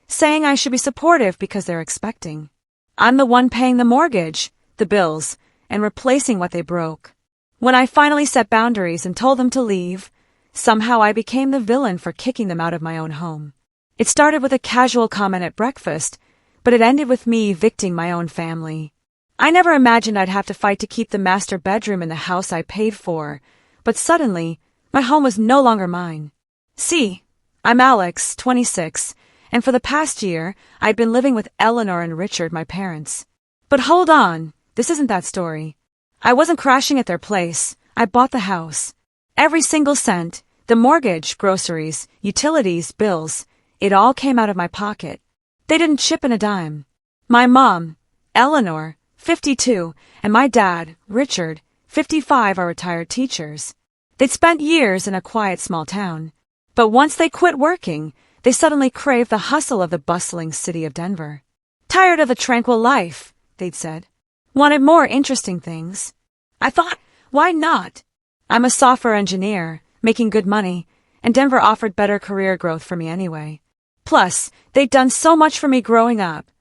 saying I should be supportive because they're expecting. I'm the one paying the mortgage, the bills, and replacing what they broke. When I finally set boundaries and told them to leave, somehow I became the villain for kicking them out of my own home. It started with a casual comment at breakfast, but it ended with me evicting my own family. I never imagined I'd have to fight to keep the master bedroom in the house I paid for, but suddenly, my home was no longer mine. See, I'm Alex, 26, and for the past year, I'd been living with Eleanor and Richard, my parents. But hold on, this isn't that story. I wasn't crashing at their place. I bought the house. Every single cent, the mortgage, groceries, utilities, bills, it all came out of my pocket. They didn't chip in a dime. My mom, Eleanor, 52, and my dad, Richard, 55, are retired teachers. They'd spent years in a quiet small town. But once they quit working, they suddenly craved the hustle of the bustling city of Denver. Tired of the tranquil life, they'd said. Wanted more interesting things. I thought, why not? I'm a software engineer, making good money, and Denver offered better career growth for me anyway. Plus, they'd done so much for me growing up.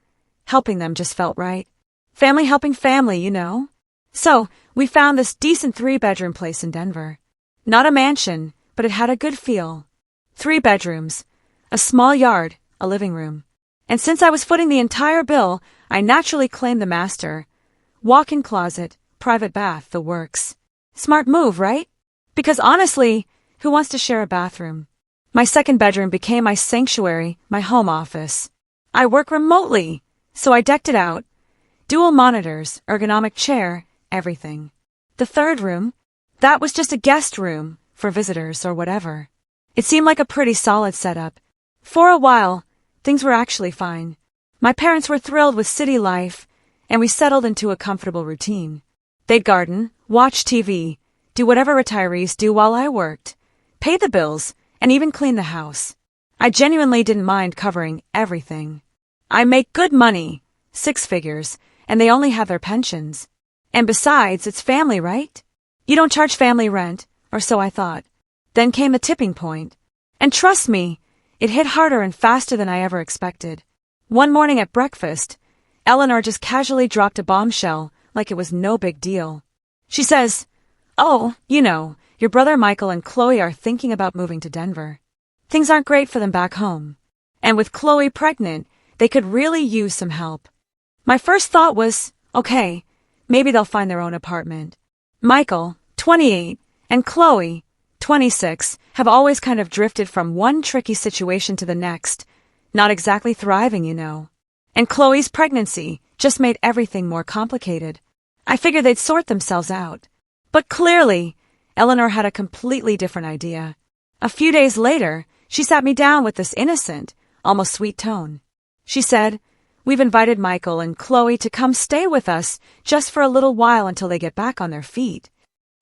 Helping them just felt right. Family helping family, you know? So, we found this decent 3-bedroom place in Denver. Not a mansion, but it had a good feel. 3 bedrooms, a small yard, a living room. And since I was footing the entire bill, I naturally claimed the master. Walk-in closet, private bath, the works. Smart move, right? Because honestly, who wants to share a bathroom? My 2nd bedroom became my sanctuary, my home office. I work remotely, so I decked it out. Dual monitors, ergonomic chair, everything. The 3rd room, that was just a guest room for visitors or whatever. It seemed like a pretty solid setup. For a while, things were actually fine. My parents were thrilled with city life, and we settled into a comfortable routine. They'd garden, watch TV, do whatever retirees do while I worked, pay the bills, and even clean the house. I genuinely didn't mind covering everything. I make good money, 6 figures, and they only have their pensions. And besides, it's family, right? You don't charge family rent, or so I thought. Then came the tipping point. And trust me, it hit harder and faster than I ever expected. One morning at breakfast, Eleanor just casually dropped a bombshell like it was no big deal. She says, "Oh, you know, your brother Michael and Chloe are thinking about moving to Denver. Things aren't great for them back home. And with Chloe pregnant, they could really use some help." My first thought was, okay, maybe they'll find their own apartment. Michael, 28, and Chloe, 26, have always kind of drifted from one tricky situation to the next, not exactly thriving, you know. And Chloe's pregnancy just made everything more complicated. I figured they'd sort themselves out. But clearly, Eleanor had a completely different idea. A few days later, She sat me down with this innocent, almost sweet tone. She said, "We've invited Michael and Chloe to come stay with us just for a little while until they get back on their feet."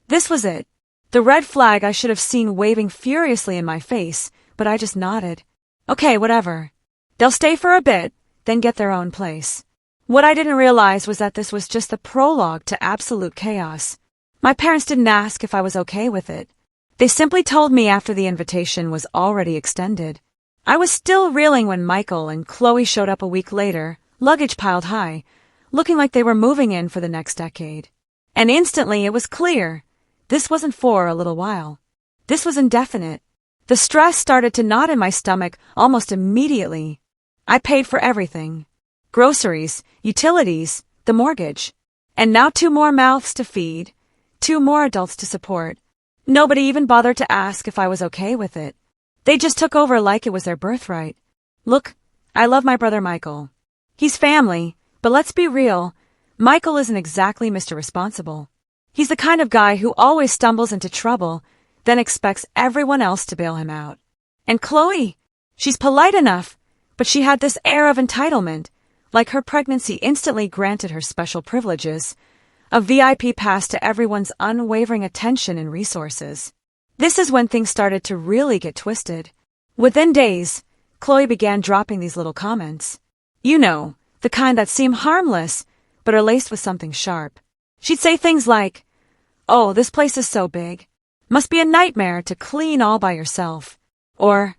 This was it. The red flag I should have seen waving furiously in my face, but I just nodded. Okay, whatever. They'll stay for a bit, then get their own place. What I didn't realize was that this was just the prologue to absolute chaos. My parents didn't ask if I was okay with it. They simply told me after the invitation was already extended. I was still reeling when Michael and Chloe showed up a week later, luggage piled high, looking like they were moving in for the next decade. And instantly it was clear. This wasn't for a little while. This was indefinite. The stress started to knot in my stomach almost immediately. I paid for everything. Groceries, utilities, the mortgage. And now 2 more mouths to feed, 2 more adults to support. Nobody even bothered to ask if I was okay with it. They just took over like it was their birthright. Look, I love my brother Michael. He's family, but let's be real, Michael isn't exactly Mr. Responsible. He's the kind of guy who always stumbles into trouble, then expects everyone else to bail him out. And Chloe, she's polite enough, but she had this air of entitlement, like her pregnancy instantly granted her special privileges, a VIP pass to everyone's unwavering attention and resources. This is when things started to really get twisted. Within days, Chloe began dropping these little comments. You know, the kind that seem harmless, but are laced with something sharp. She'd say things like, "Oh, this place is so big. Must be a nightmare to clean all by yourself." Or,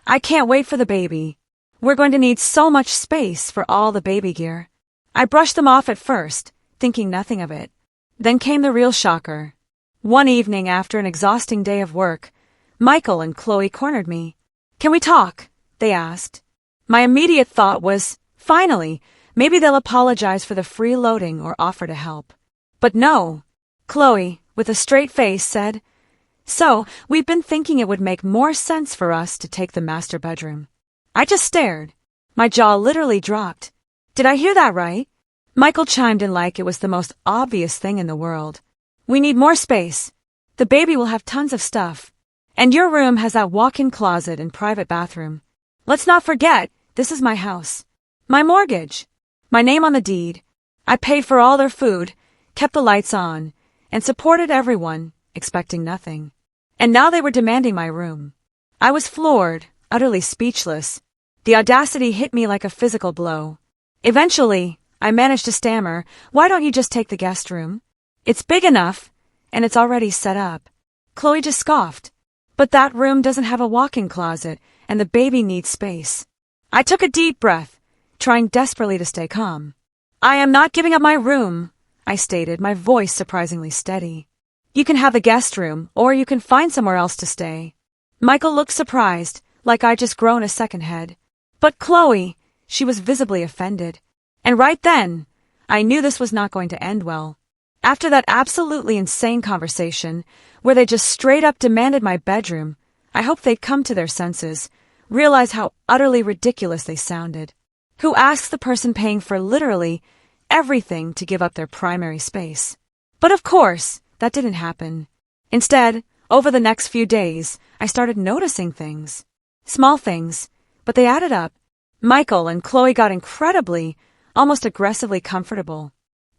"I can't wait for the baby. We're going to need so much space for all the baby gear." I brushed them off at first, thinking nothing of it. Then came the real shocker. One evening after an exhausting day of work, Michael and Chloe cornered me. "Can we talk?" they asked. My immediate thought was, finally, maybe they'll apologize for the freeloading or offer to help. But no. Chloe, with a straight face, said, "So, we've been thinking it would make more sense for us to take the master bedroom." I just stared. My jaw literally dropped. Did I hear that right? Michael chimed in like it was the most obvious thing in the world. "We need more space. The baby will have tons of stuff. And your room has that walk-in closet and private bathroom. Let's not forget, this is my house. My mortgage. My name on the deed. I paid for all their food, kept the lights on, and supported everyone, expecting nothing. And now they were demanding my room. I was floored, utterly speechless. The audacity hit me like a physical blow. Eventually, I managed to stammer, "Why don't you just take the guest room? It's big enough, and it's already set up." Chloe just scoffed. "But that room doesn't have a walk-in closet, and the baby needs space." I took a deep breath, trying desperately to stay calm. "I am not giving up my room," I stated, my voice surprisingly steady. "You can have the guest room, or you can find somewhere else to stay." Michael looked surprised, like I'd just grown a second head. But Chloe, she was visibly offended. And right then, I knew this was not going to end well. After that absolutely insane conversation, where they just straight up demanded my bedroom, I hoped they'd come to their senses, realize how utterly ridiculous they sounded. Who asks the person paying for literally everything to give up their primary space? But of course, that didn't happen. Instead, over the next few days, I started noticing things. Small things, but they added up. Michael and Chloe got incredibly, almost aggressively comfortable.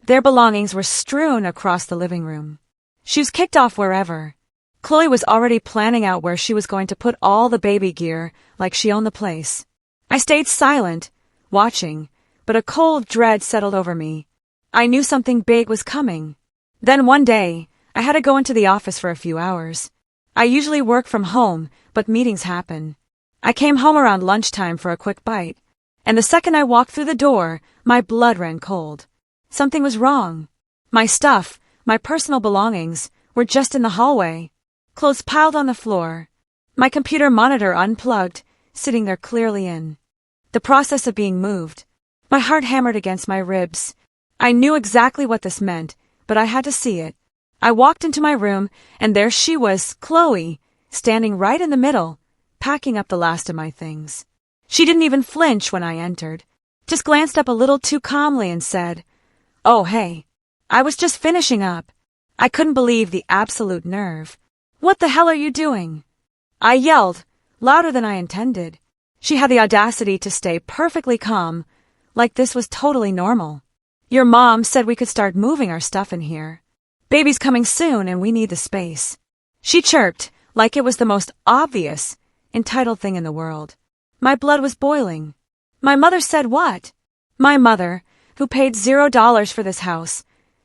Their belongings were strewn across the living room. Shoes kicked off wherever. Chloe was already planning out where she was going to put all the baby gear, like she owned the place. I stayed silent, watching, but a cold dread settled over me. I knew something big was coming. Then one day, I had to go into the office for a few hours. I usually work from home, but meetings happen. I came home around lunchtime for a quick bite, and the second I walked through the door, my blood ran cold. Something was wrong. My stuff, my personal belongings, were just in the hallway, clothes piled on the floor, my computer monitor unplugged, sitting there clearly in the process of being moved. My heart hammered against my ribs. I knew exactly what this meant, but I had to see it. I walked into my room, and there she was, Chloe, standing right in the middle, packing up the last of my things. She didn't even flinch when I entered, just glanced up a little too calmly and said, "Oh, hey. I was just finishing up." I couldn't believe the absolute nerve. "What the hell are you doing?" I yelled, louder than I intended. She had the audacity to stay perfectly calm, like this was totally normal. Your mom said we could start moving our stuff in here. Baby's coming soon and we need the space. She chirped, like it was the most obvious, entitled thing in the world. My blood was boiling. My mother said what? My mother, who paid $0 for this house,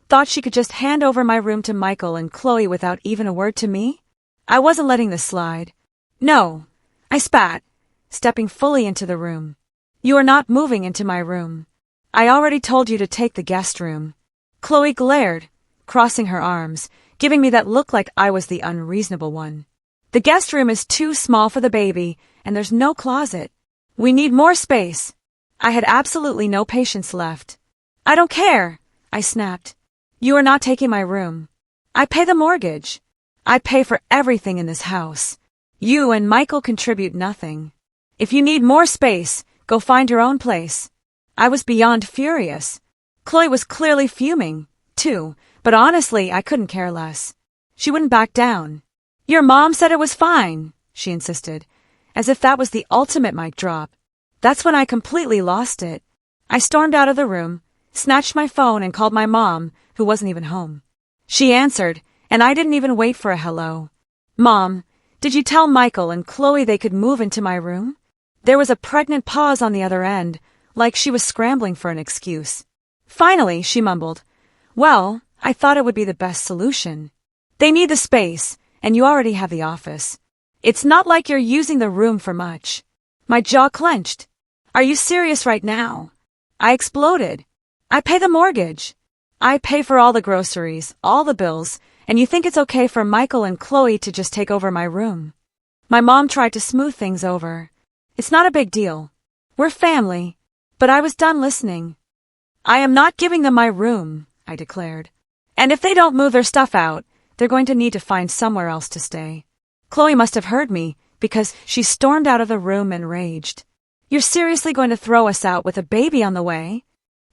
thought she could just hand over my room to Michael and Chloe without even a word to me? I wasn't letting this slide. No, I spat, stepping fully into the room. You are not moving into my room. I already told you to take the guest room. Chloe glared, crossing her arms, giving me that look like I was the unreasonable one. The guest room is too small for the baby, and there's no closet. We need more space. I had absolutely no patience left. I don't care, I snapped. You are not taking my room. I pay the mortgage. I pay for everything in this house. You and Michael contribute nothing. If you need more space, go find your own place. I was beyond furious. Chloe was clearly fuming, too, but honestly, I couldn't care less. She wouldn't back down. Your mom said it was fine, she insisted, as if that was the ultimate mic drop. That's when I completely lost it. I stormed out of the room, snatched my phone and called my mom, who wasn't even home. She answered, and I didn't even wait for a hello. Mom, did you tell Michael and Chloe they could move into my room? There was a pregnant pause on the other end, like she was scrambling for an excuse. Finally, she mumbled, well, I thought it would be the best solution. They need the space, and you already have the office. It's not like you're using the room for much. My jaw clenched. Are you serious right now? I exploded. I pay the mortgage. I pay for all the groceries, all the bills, and you think it's okay for Michael and Chloe to just take over my room? My mom tried to smooth things over. It's not a big deal. We're family. But I was done listening. I am not giving them my room, I declared. And if they don't move their stuff out, they're going to need to find somewhere else to stay. Chloe must have heard me, because she stormed out of the room and raged. You're seriously going to throw us out with a baby on the way?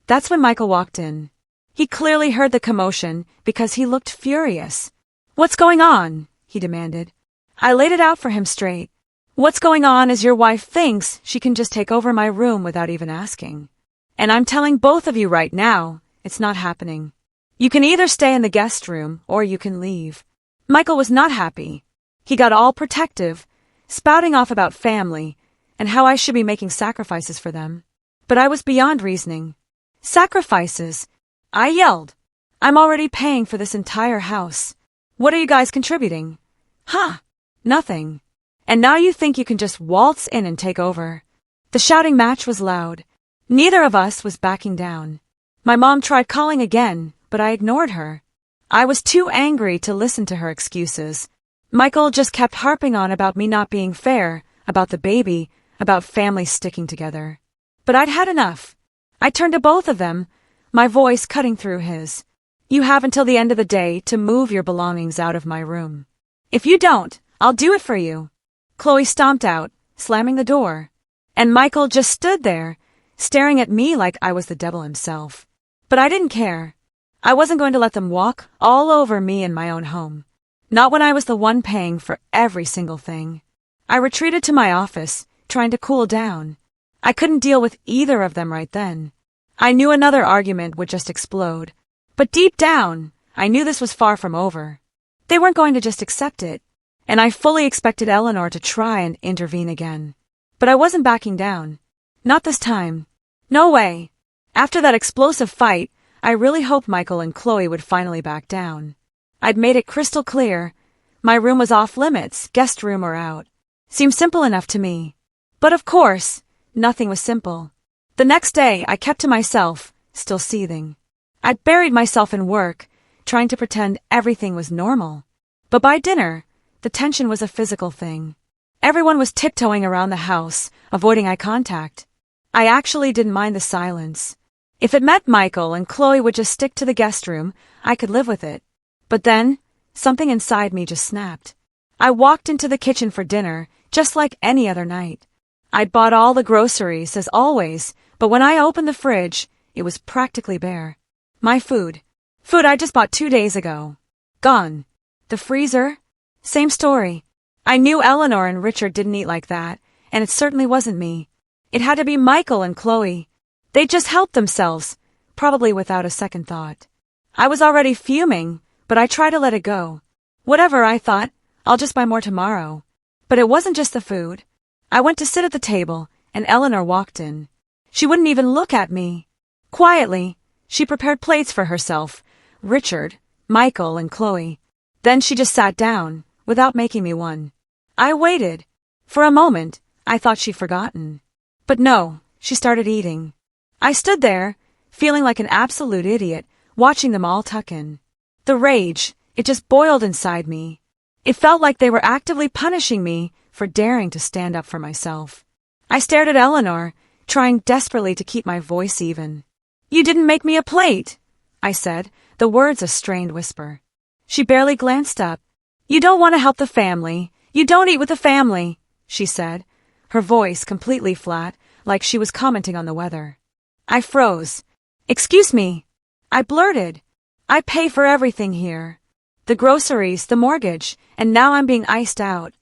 That's when Michael walked in. He clearly heard the commotion because he looked furious. What's going on? He demanded. I laid it out for him straight. What's going on is your wife thinks she can just take over my room without even asking. And I'm telling both of you right now, it's not happening. You can either stay in the guest room or you can leave. Michael was not happy. He got all protective, spouting off about family and how I should be making sacrifices for them. But I was beyond reasoning. Sacrifices? I yelled. I'm already paying for this entire house. What are you guys contributing? Huh? Nothing. And now you think you can just waltz in and take over. The shouting match was loud. Neither of us was backing down. My mom tried calling again, but I ignored her. I was too angry to listen to her excuses. Michael just kept harping on about me not being fair, about the baby, about families sticking together. But I'd had enough. I turned to both of them, my voice cutting through his. You have until the end of the day to move your belongings out of my room. If you don't, I'll do it for you. Chloe stomped out, slamming the door. And Michael just stood there, staring at me like I was the devil himself. But I didn't care. I wasn't going to let them walk all over me in my own home. Not when I was the one paying for every single thing. I retreated to my office, trying to cool down. I couldn't deal with either of them right then. I knew another argument would just explode. But deep down, I knew this was far from over. They weren't going to just accept it. And I fully expected Eleanor to try and intervene again. But I wasn't backing down. Not this time. No way. After that explosive fight, I really hoped Michael and Chloe would finally back down. I'd made it crystal clear. My room was off limits, guest room or out. Seemed simple enough to me. But of course, nothing was simple. The next day, I kept to myself, still seething. I'd buried myself in work, trying to pretend everything was normal. But by dinner, the tension was a physical thing. Everyone was tiptoeing around the house, avoiding eye contact. I actually didn't mind the silence. If it meant Michael and Chloe would just stick to the guest room, I could live with it. But then, something inside me just snapped. I walked into the kitchen for dinner, just like any other night. I'd bought all the groceries, as always, but when I opened the fridge, it was practically bare. My food. Food I just bought 2 days ago. Gone. The freezer? Same story. I knew Eleanor and Richard didn't eat like that, and it certainly wasn't me. It had to be Michael and Chloe. They just helped themselves, probably without a second thought. I was already fuming, but I tried to let it go. Whatever, I thought, I'll just buy more tomorrow. But it wasn't just the food. I went to sit at the table, and Eleanor walked in. She wouldn't even look at me. Quietly, she prepared plates for herself, Richard, Michael, and Chloe. Then she just sat down, without making me one. I waited. For a moment, I thought she'd forgotten. But no, she started eating. I stood there, feeling like an absolute idiot, watching them all tuck in. The rage, it just boiled inside me. It felt like they were actively punishing me for daring to stand up for myself. I stared at Eleanor, trying desperately to keep my voice even. "You didn't make me a plate," I said, the words a strained whisper. She barely glanced up. "You don't want to help the family. You don't eat with the family," she said, her voice completely flat, like she was commenting on the weather. I froze. "Excuse me," I blurted. "I pay for everything here. The groceries, the mortgage, and now I'm being iced out."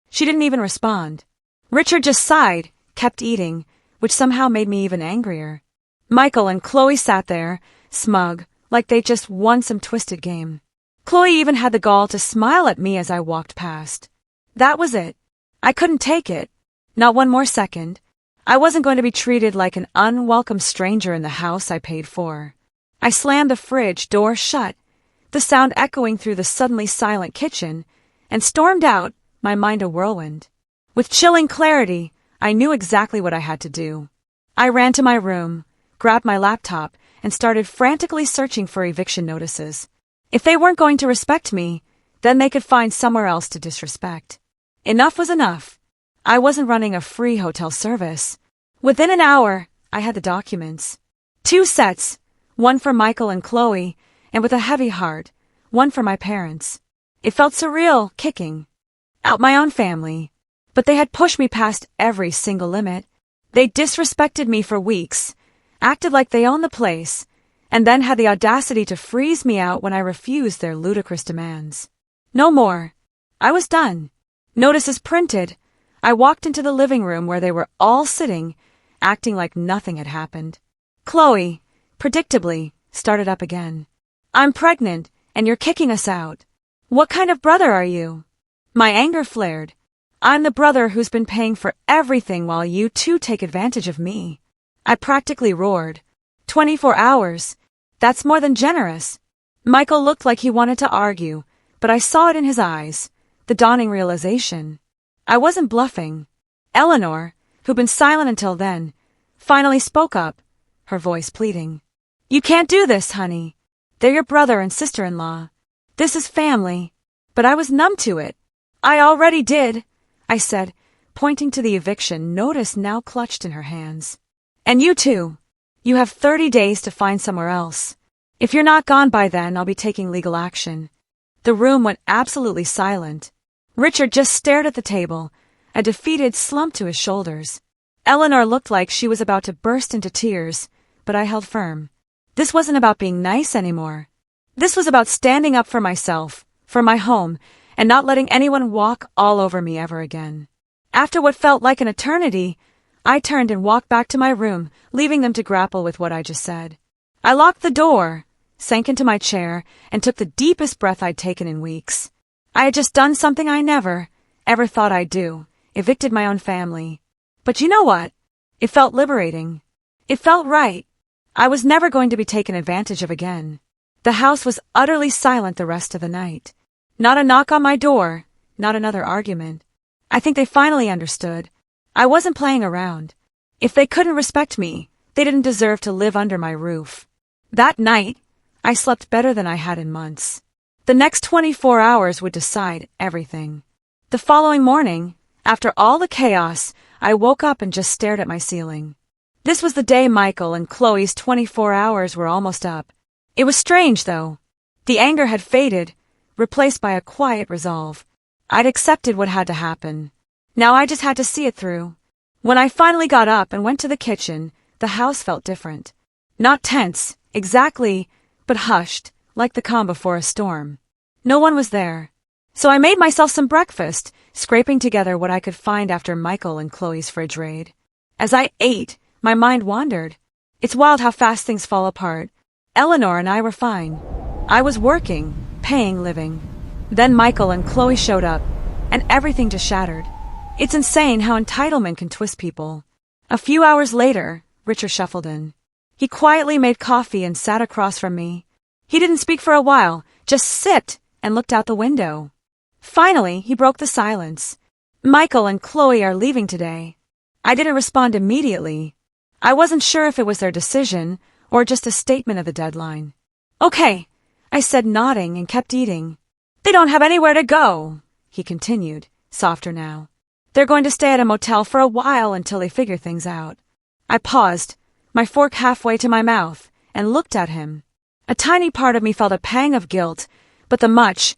She didn't even respond. Richard just sighed, kept eating, which somehow made me even angrier. Michael and Chloe sat there, smug, like they just won some twisted game. Chloe even had the gall to smile at me as I walked past. That was it. I couldn't take it. Not one more second. I wasn't going to be treated like an unwelcome stranger in the house I paid for. I slammed the fridge door shut, the sound echoing through the suddenly silent kitchen, and stormed out, my mind a whirlwind. With chilling clarity, I knew exactly what I had to do. I ran to my room, grabbed my laptop, and started frantically searching for eviction notices. If they weren't going to respect me, then they could find somewhere else to disrespect. Enough was enough. I wasn't running a free hotel service. Within an hour, I had the documents. 2 sets, one for Michael and Chloe, and with a heavy heart, one for my parents. It felt surreal, kicking out my own family. But they had pushed me past every single limit. They disrespected me for weeks, acted like they owned the place, and then had the audacity to freeze me out when I refused their ludicrous demands. No more. I was done. Notices printed. I walked into the living room where they were all sitting, acting like nothing had happened. Chloe, predictably, started up again. "I'm pregnant, and you're kicking us out. What kind of brother are you?" My anger flared. "I'm the brother who's been paying for everything while you two take advantage of me." I practically roared. 24 hours. That's more than generous. Michael looked like he wanted to argue, but I saw it in his eyes, the dawning realization. I wasn't bluffing. Eleanor, who'd been silent until then, finally spoke up, her voice pleading. "You can't do this, honey. They're your brother and sister-in-law. This is family." But I was numb to it. "I already did," I said, pointing to the eviction notice now clutched in her hands. "And you too. You have 30 days to find somewhere else. If you're not gone by then, I'll be taking legal action." The room went absolutely silent. Richard just stared at the table, a defeated slump to his shoulders. Eleanor looked like she was about to burst into tears, but I held firm. This wasn't about being nice anymore. This was about standing up for myself, for my home, and not letting anyone walk all over me ever again. After what felt like an eternity, I turned and walked back to my room, leaving them to grapple with what I just said. I locked the door, sank into my chair, and took the deepest breath I'd taken in weeks. I had just done something I never, ever thought I'd do, evicted my own family. But you know what? It felt liberating. It felt right. I was never going to be taken advantage of again. The house was utterly silent the rest of the night. Not a knock on my door, not another argument. I think they finally understood. I wasn't playing around. If they couldn't respect me, they didn't deserve to live under my roof. That night, I slept better than I had in months. The next 24 hours would decide everything. The following morning, after all the chaos, I woke up and just stared at my ceiling. This was the day Michael and Chloe's 24 hours were almost up. It was strange, though. The anger had faded, replaced by a quiet resolve. I'd accepted what had to happen. Now I just had to see it through. When I finally got up and went to the kitchen, the house felt different. Not tense, exactly, but hushed, like the calm before a storm. No one was there. So I made myself some breakfast, scraping together what I could find after Michael and Chloe's fridge raid. As I ate, my mind wandered. It's wild how fast things fall apart. Eleanor and I were fine. I was working, paying living. Then Michael and Chloe showed up, and everything just shattered. It's insane how entitlement can twist people. A few hours later, Richard shuffled in. He quietly made coffee and sat across from me. He didn't speak for a while, just sipped and looked out the window. Finally, he broke the silence. Michael and Chloe are leaving today. I didn't respond immediately. I wasn't sure if it was their decision or just a statement of the deadline. Okay, I said, nodding, and kept eating. They don't have anywhere to go, he continued, softer now. They're going to stay at a motel for a while until they figure things out. I paused, my fork halfway to my mouth, and looked at him. A tiny part of me felt a pang of guilt, but the much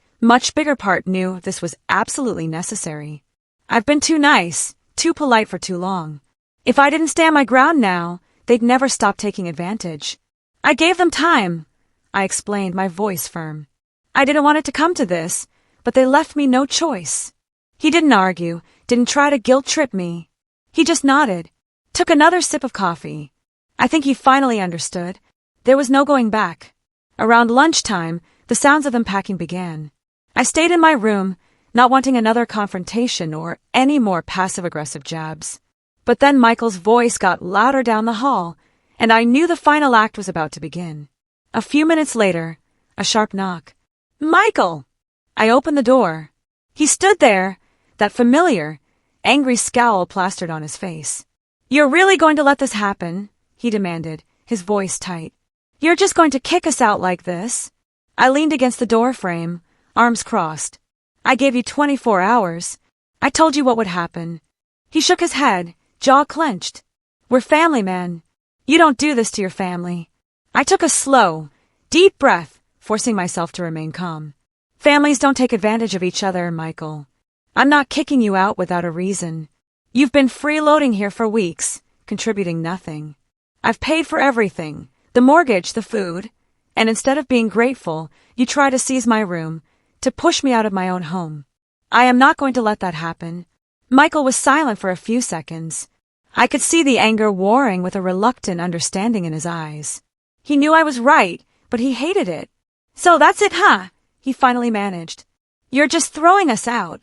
bigger part knew this was absolutely necessary. I've been too nice, too polite for too long. If I didn't stand my ground now, they'd never stop taking advantage. I gave them time, I explained, my voice firm. I didn't want it to come to this, but they left me no choice. He didn't argue, didn't try to guilt-trip me. He just nodded, took another sip of coffee. I think he finally understood. There was no going back. Around lunchtime, the sounds of them packing began. I stayed in my room, not wanting another confrontation or any more passive-aggressive jabs. But then Michael's voice got louder down the hall, and I knew the final act was about to begin. A few minutes later, a sharp knock. Michael! I opened the door. He stood there, that familiar, angry scowl plastered on his face. You're really going to let this happen? He demanded, his voice tight. You're just going to kick us out like this? I leaned against the door frame, arms crossed. I gave you 24 hours. I told you what would happen. He shook his head, jaw clenched. We're family, man. You don't do this to your family. I took a slow, deep breath, forcing myself to remain calm. Families don't take advantage of each other, Michael. I'm not kicking you out without a reason. You've been freeloading here for weeks, contributing nothing. I've paid for everything, the mortgage, the food, and instead of being grateful, you try to seize my room, to push me out of my own home. I am not going to let that happen. Michael was silent for a few seconds. I could see the anger warring with a reluctant understanding in his eyes. He knew I was right, but he hated it. So that's it, huh? He finally managed. You're just throwing us out.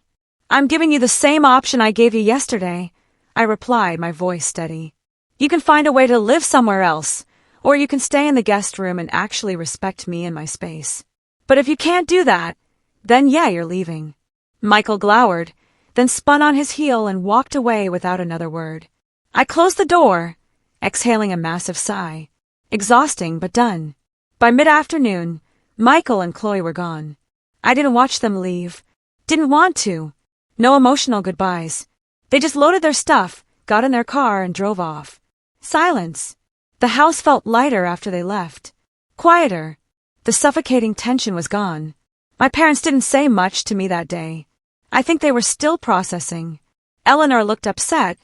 I'm giving you the same option I gave you yesterday, I replied, my voice steady. You can find a way to live somewhere else, or you can stay in the guest room and actually respect me and my space. But if you can't do that, then yeah, you're leaving. Michael glowered, then spun on his heel and walked away without another word. I closed the door, exhaling a massive sigh. Exhausting, but done. By mid-afternoon, Michael and Chloe were gone. I didn't watch them leave. Didn't want to. No emotional goodbyes. They just loaded their stuff, got in their car, and drove off. Silence. The house felt lighter after they left. Quieter. The suffocating tension was gone. My parents didn't say much to me that day. I think they were still processing. Eleanor looked upset,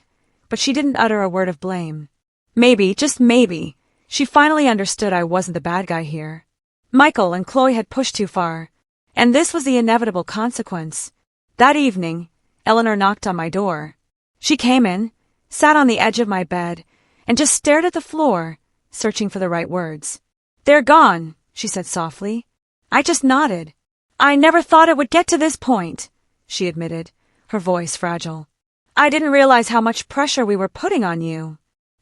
but she didn't utter a word of blame. Maybe, just maybe, she finally understood I wasn't the bad guy here. Michael and Chloe had pushed too far, and this was the inevitable consequence. That evening, Eleanor knocked on my door. She came in, sat on the edge of my bed, and just stared at the floor, searching for the right words. They're gone, she said softly. I just nodded. I never thought it would get to this point, she admitted, her voice fragile. I didn't realize how much pressure we were putting on you.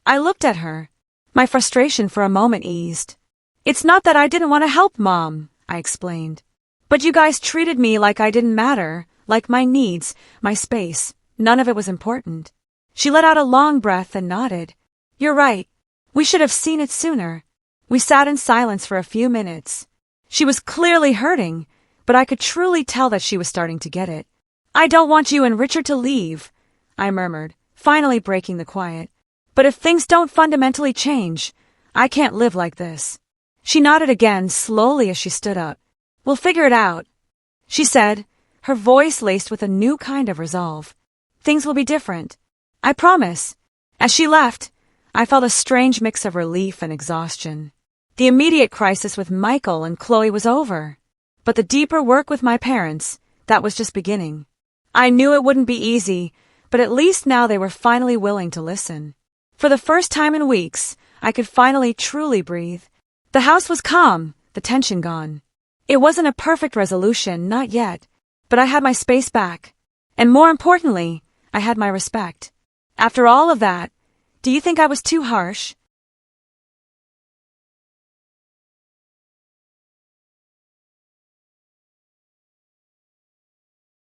I looked at her. My frustration for a moment eased. It's not that I didn't want to help, Mom, I explained. But you guys treated me like I didn't matter, like my needs, my space, none of it was important. She let out a long breath and nodded. You're right. We should have seen it sooner. We sat in silence for a few minutes. She was clearly hurting, but I could truly tell that she was starting to get it. I don't want you and Richard to leave, I murmured, finally breaking the quiet. But if things don't fundamentally change, I can't live like this. She nodded again, slowly as she stood up. We'll figure it out, she said, her voice laced with a new kind of resolve. Things will be different. I promise. As she left, I felt a strange mix of relief and exhaustion. The immediate crisis with Michael and Chloe was over. But the deeper work with my parents, that was just beginning. I knew it wouldn't be easy, but at least now they were finally willing to listen. For the first time in weeks, I could finally truly breathe. The house was calm, the tension gone. It wasn't a perfect resolution, not yet, but I had my space back. And more importantly, I had my respect. After all of that, do you think I was too harsh?